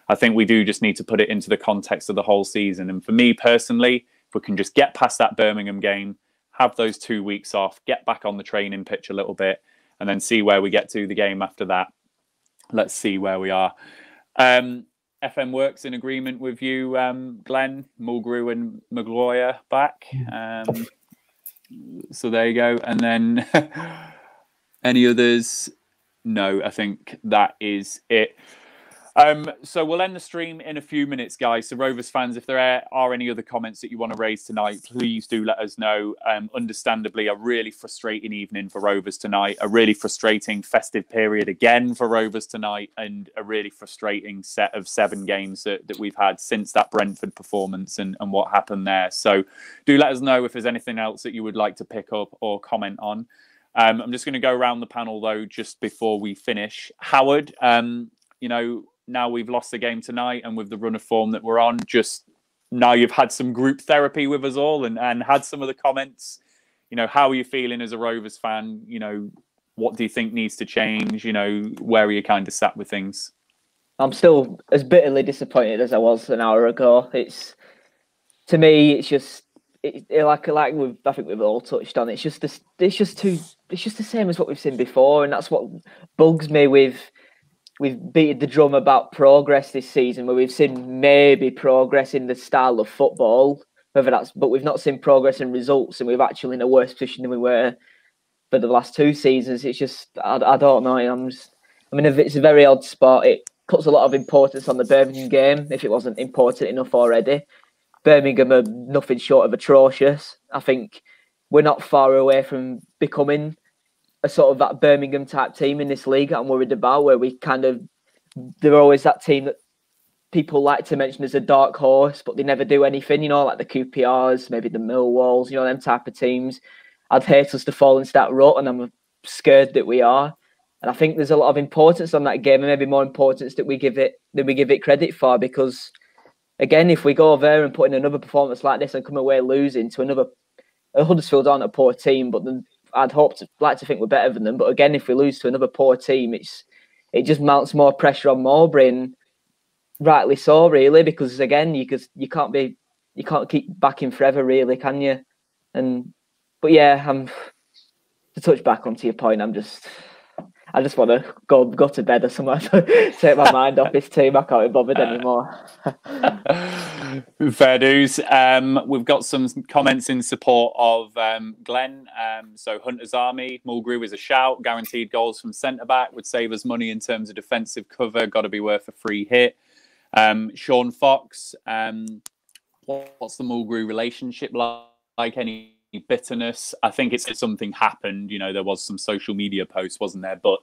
C: I think we do just need to put it into the context of the whole season. And for me personally, if we can just get past that Birmingham game, have those 2 weeks off, get back on the training pitch a little bit, and then see where we get to the game after that. Let's see where we are. FM Works in agreement with you, Glenn, Mulgrew and Maguire back. So there you go. And then any others? No, I think that is it. So we'll end the stream in a few minutes, guys. So Rovers fans, if there are any other comments that you want to raise tonight, please do let us know. Understandably, a really frustrating evening for Rovers tonight, a really frustrating festive period again for Rovers tonight, and a really frustrating set of 7 games that we've had since that Brentford performance and what happened there. So do let us know if there's anything else that you would like to pick up or comment on. I'm just going to go around the panel, though, just before we finish. Howard, you know, now we've lost the game tonight, and with the run of form that we're on, just now you've had some group therapy with us all and had some of the comments. You know, how are you feeling as a Rovers fan? You know, what do you think needs to change? You know, where are you kind of sat with things?
E: I'm still as bitterly disappointed as I was an hour ago. To me, it's just like I think we've all touched on. It's just the same as what we've seen before, and that's what bugs me with. We've beaten the drum about progress this season, where we've seen maybe progress in the style of football, but we've not seen progress in results, and we're actually in a worse position than we were for the last 2 seasons. It's just, I don't know. It's a very odd spot. It puts a lot of importance on the Birmingham game, if it wasn't important enough already. Birmingham are nothing short of atrocious. I think we're not far away from becoming a sort of that Birmingham type team in this league that I'm worried about, where they're always that team that people like to mention as a dark horse, but they never do anything, you know, like the QPRs, maybe the Millwalls, you know, them type of teams. I'd hate us to fall into that rut, and I'm scared that we are. And I think there's a lot of importance on that game, and maybe more importance than we give it credit for, because again, if we go there and put in another performance like this and come away losing to Huddersfield aren't a poor team, but then I'd like to think we're better than them. But again, if we lose to another poor team, it just mounts more pressure on Mowbray, and rightly so, really, because again, you can't keep backing forever, really, can you? But yeah, to touch back onto your point, I just want to go to bed or somewhere to take my mind off this team. I can't be bothered anymore.
C: Fair dues. We've got some comments in support of Glenn. So Hunter's Army, Mulgrew is a shout. Guaranteed goals from centre-back would save us money in terms of defensive cover. Got to be worth a free hit. Sean Fox, what's the Mulgrew relationship like? Any bitterness? I think it's something happened. You know, there was some social media posts, wasn't there? But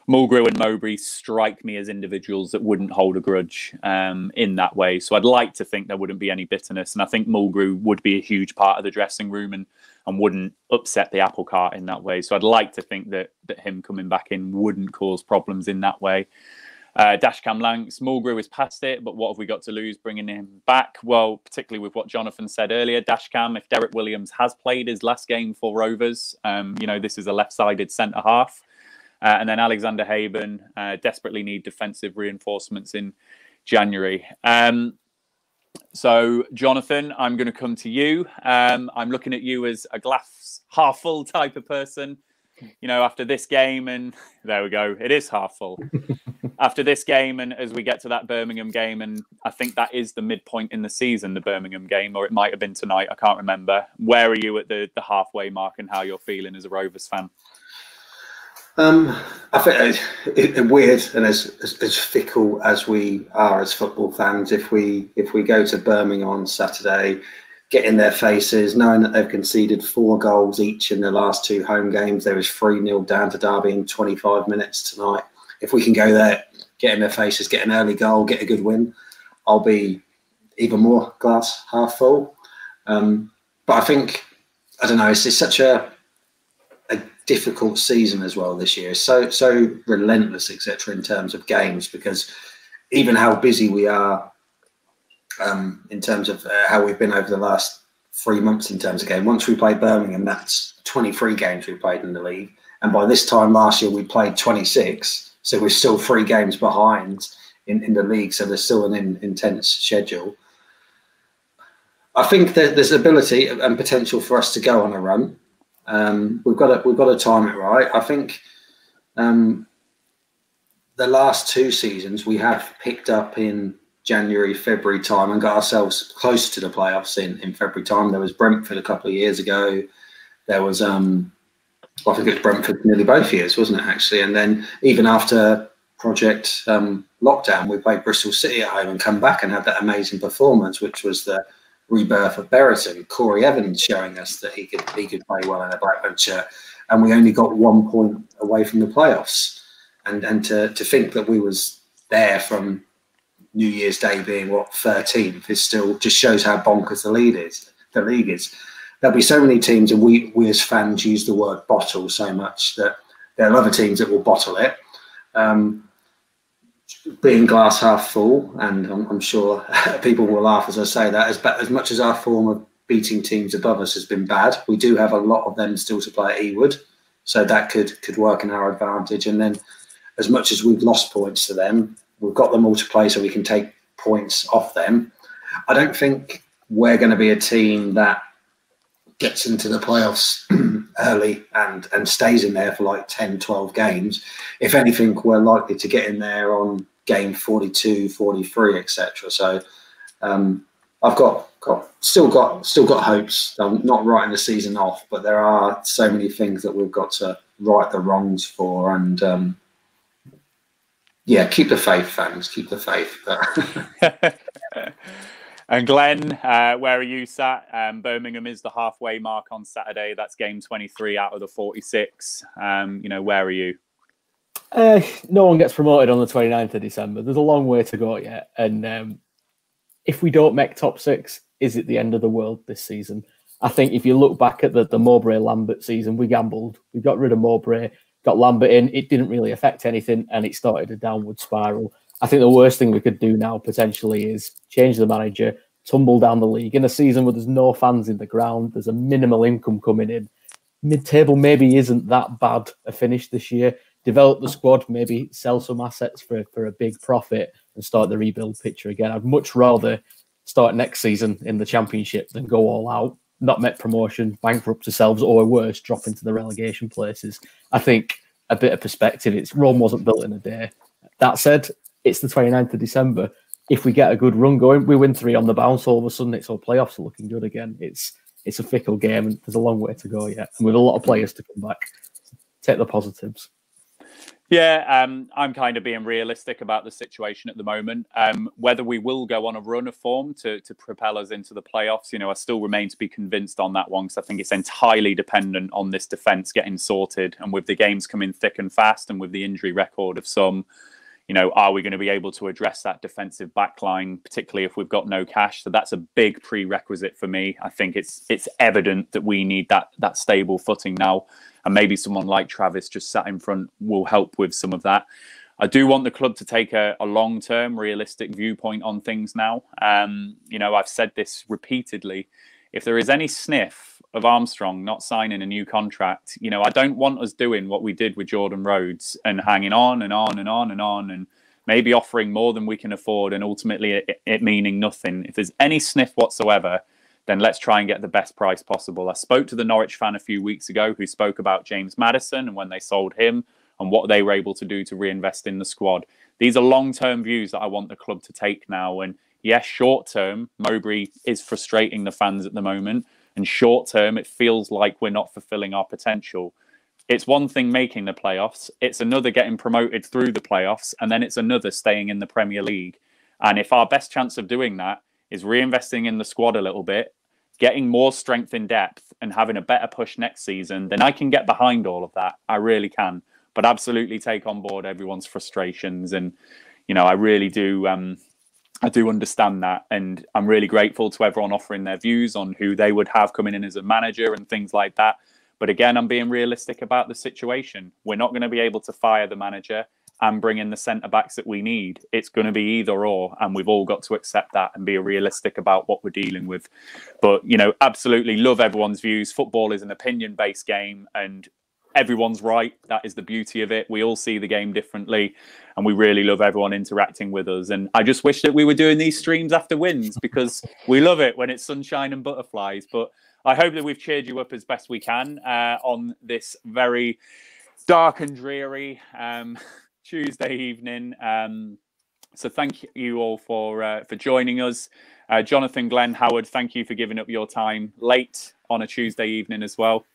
C: Mulgrew and Mowbray strike me as individuals that wouldn't hold a grudge in that way. So I'd like to think there wouldn't be any bitterness. And I think Mulgrew would be a huge part of the dressing room and wouldn't upset the apple cart in that way. So I'd like to think that him coming back in wouldn't cause problems in that way. Dashcam Lanks, Mulgrew is past it, but what have we got to lose bringing him back? Well, particularly with what Jonathan said earlier, Dashcam, if Derek Williams has played his last game for Rovers, you know, this is a left-sided centre-half. And then Alexander Haben, desperately need defensive reinforcements in January. So, Jonathan, I'm going to come to you. I'm looking at you as a glass half full type of person. You know, after this game, and there we go, it is half full. After this game, and as we get to that Birmingham game, and I think that is the midpoint in the season, the Birmingham game, or it might have been tonight, I can't remember. Where are you at the halfway mark, and how you're feeling as a Rovers fan?
D: I think it's weird, and as fickle as we are as football fans, if we go to Birmingham on Saturday, get in their faces, knowing that they've conceded 4 goals each in the last 2 home games. There was 3-0 down to Derby in 25 minutes tonight. If we can go there, get in their faces, get an early goal, get a good win, I'll be even more glass half full. But I think, I don't know, it's such a difficult season as well this year. So relentless, etc., in terms of games, because even how busy we are, in terms of how we've been over the last 3 months in terms of game. Once we played Birmingham, that's 23 games we played in the league. And by this time last year, we played 26. So we're still 3 games behind in the league. So there's still an intense schedule. I think that there's ability and potential for us to go on a run. We've got to time it right. I think the last 2 seasons we have picked up in January, February time and got ourselves close to the playoffs in February time. There was Brentford a couple of years ago. There was I think it was Brentford nearly both years, wasn't it, actually? And then even after Project Lockdown, we played Bristol City at home and come back and had that amazing performance, which was the rebirth of Berriton. Corey Evans showing us that he could play well in a Blackburn shirt, and we only got 1 point away from the playoffs. And to think that we was there from New Year's Day being 13th is still just shows how bonkers the league is. There'll be so many teams, and we as fans use the word bottle so much that there are other teams that will bottle it. Being glass half full, and I'm sure people will laugh as I say that, as much as our form of beating teams above us has been bad, we do have a lot of them still to play at Ewood, so that could work in our advantage. And then as much as we've lost points to them, we've got them all to play so we can take points off them. I don't think we're going to be a team that gets into the playoffs early and stays in there for like 10, 12 games. If anything, we're likely to get in there on game 42, 43, etc. So I've still got hopes. I'm not writing the season off, but there are so many things that we've got to right the wrongs for. And yeah, keep the faith, fans. Keep the faith.
C: And Glenn, where are you sat? Birmingham is the halfway mark on Saturday. That's game 23 out of the 46. Where are you?
F: No one gets promoted on the 29th of December. There's a long way to go yet. And if we don't make top 6, is it the end of the world this season? I think if you look back at the Mowbray-Lambert season, we gambled. We got rid of Mowbray, got Lambert in. It didn't really affect anything, and it started a downward spiral. I think the worst thing we could do now potentially is change the manager, tumble down the league in a season where there's no fans in the ground. There's a minimal income coming in. Mid-table maybe isn't that bad a finish this year. Develop the squad, maybe sell some assets for a big profit and start the rebuild picture again. I'd much rather start next season in the Championship than go all out, not make promotion, bankrupt ourselves, or worse, drop into the relegation places. I think a bit of perspective, Rome wasn't built in a day. That said, it's the 29th of December. If we get a good run going, we win 3 on the bounce, all of a sudden it's all playoffs are looking good again. It's a fickle game and there's a long way to go yet. And with a lot of players to come back, take the positives.
C: Yeah, I'm kind of being realistic about the situation at the moment. Whether we will go on a run of form to propel us into the playoffs, I still remain to be convinced on that one, because I think it's entirely dependent on this defence getting sorted. And with the games coming thick and fast, and with the injury record of some, are we going to be able to address that defensive backline, particularly if we've got no cash? So that's a big prerequisite for me. I think it's evident that we need that stable footing now. And maybe someone like Travis just sat in front will help with some of that. I do want the club to take a long-term, realistic viewpoint on things now. I've said this repeatedly. If there is any sniff of Armstrong not signing a new contract, I don't want us doing what we did with Jordan Rhodes and hanging on and on and on and on and maybe offering more than we can afford and ultimately it meaning nothing. If there's any sniff whatsoever, then let's try and get the best price possible. I spoke to the Norwich fan a few weeks ago who spoke about James Maddison and when they sold him and what they were able to do to reinvest in the squad. These are long-term views that I want the club to take now. And yes, short-term, Mowbray is frustrating the fans at the moment. And short-term, it feels like we're not fulfilling our potential. It's one thing making the playoffs. It's another getting promoted through the playoffs. And then it's another staying in the Premier League. And if our best chance of doing that is reinvesting in the squad a little bit, getting more strength in depth and having a better push next season, then I can get behind all of that. I really can. But absolutely take on board everyone's frustrations. And, I really do... I do understand that, and I'm really grateful to everyone offering their views on who they would have coming in as a manager and things like that. But again, I'm being realistic about the situation. We're not going to be able to fire the manager and bring in the centre-backs that we need. It's going to be either or, and we've all got to accept that and be realistic about what we're dealing with. But, you know, absolutely love everyone's views. Football is an opinion-based game, and everyone's right. That is the beauty of it. We all see the game differently, and we really love everyone interacting with us. And I just wish that we were doing these streams after wins, because we love it when it's sunshine and butterflies. But I hope that we've cheered you up as best we can on this very dark and dreary Tuesday evening. So thank you all for joining us. Jonathan, Glenn, Howard, thank you for giving up your time late on a Tuesday evening as well.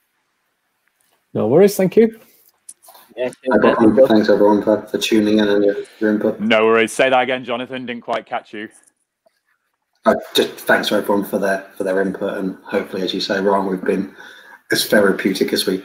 F: No worries, thank you.
E: Yeah,
D: Thanks everyone for tuning in and your input.
C: No worries. Say that again, Jonathan. Didn't quite catch you.
D: Just thanks to everyone for their input, and hopefully, as you say, Ron, we've been as therapeutic as we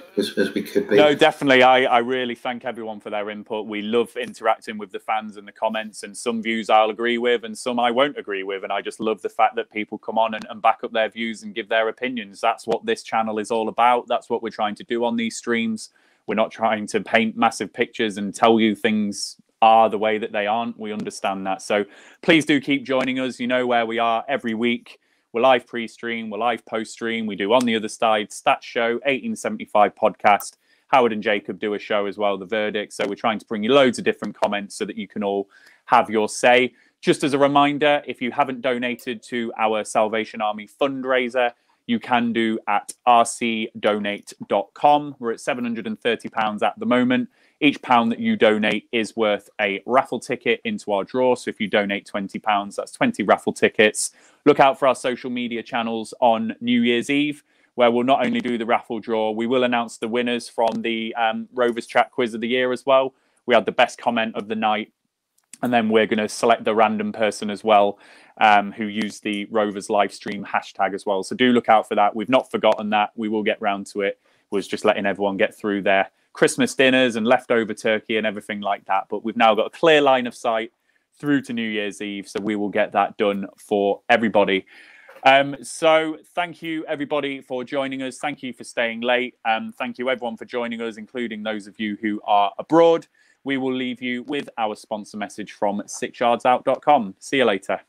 D: could be.
C: No, definitely. I really thank everyone for their input. We love interacting with the fans and the comments, and some views I'll agree with and some I won't agree with. And I just love the fact that people come on and back up their views and give their opinions. That's what this channel is all about. That's what we're trying to do on these streams. We're not trying to paint massive pictures and tell you things are the way that they aren't. We understand that. So please do keep joining us. You know where we are every week. We're live pre-stream, we're live post-stream. We do On the Other Side, Stats Show, 1875 podcast. Howard and Jacob do a show as well, The Verdict. So we're trying to bring you loads of different comments so that you can all have your say. Just as a reminder, if you haven't donated to our Salvation Army fundraiser, you can do at rcdonate.com. We're at £730 at the moment. Each pound that you donate is worth a raffle ticket into our draw. So if you donate £20, that's 20 raffle tickets. Look out for our social media channels on New Year's Eve, where we'll not only do the raffle draw, we will announce the winners from the Rovers Chat Quiz of the Year as well. We had the best comment of the night. And then we're going to select the random person as well who used the Rovers live stream hashtag as well. So do look out for that. We've not forgotten that. We will get round to it. Was just letting everyone get through their Christmas dinners and leftover turkey and everything like that. But we've now got a clear line of sight through to New Year's Eve. So we will get that done for everybody. So thank you, everybody, for joining us. Thank you for staying late. Thank you, everyone, for joining us, including those of you who are abroad. We will leave you with our sponsor message from 6yardsout.com. See you later.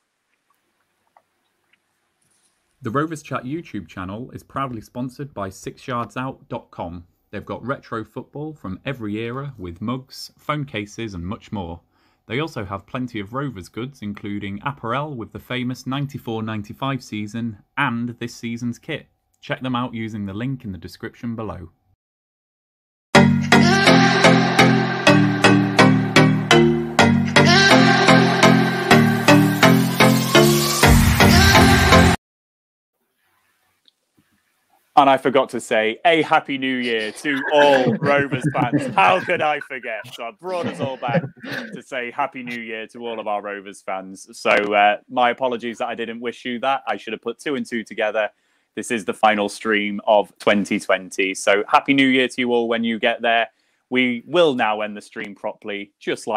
G: The Rovers Chat YouTube channel is proudly sponsored by 6yardsout.com. They've got retro football from every era with mugs, phone cases and much more. They also have plenty of Rovers goods, including apparel with the famous 94-95 season and this season's kit. Check them out using the link in the description below.
C: And I forgot to say a Happy New Year to all Rovers fans. How could I forget? So I brought us all back to say Happy New Year to all of our Rovers fans. So my apologies that I didn't wish you that. I should have put 2 and 2 together. This is the final stream of 2020. So Happy New Year to you all when you get there. We will now end the stream properly, just like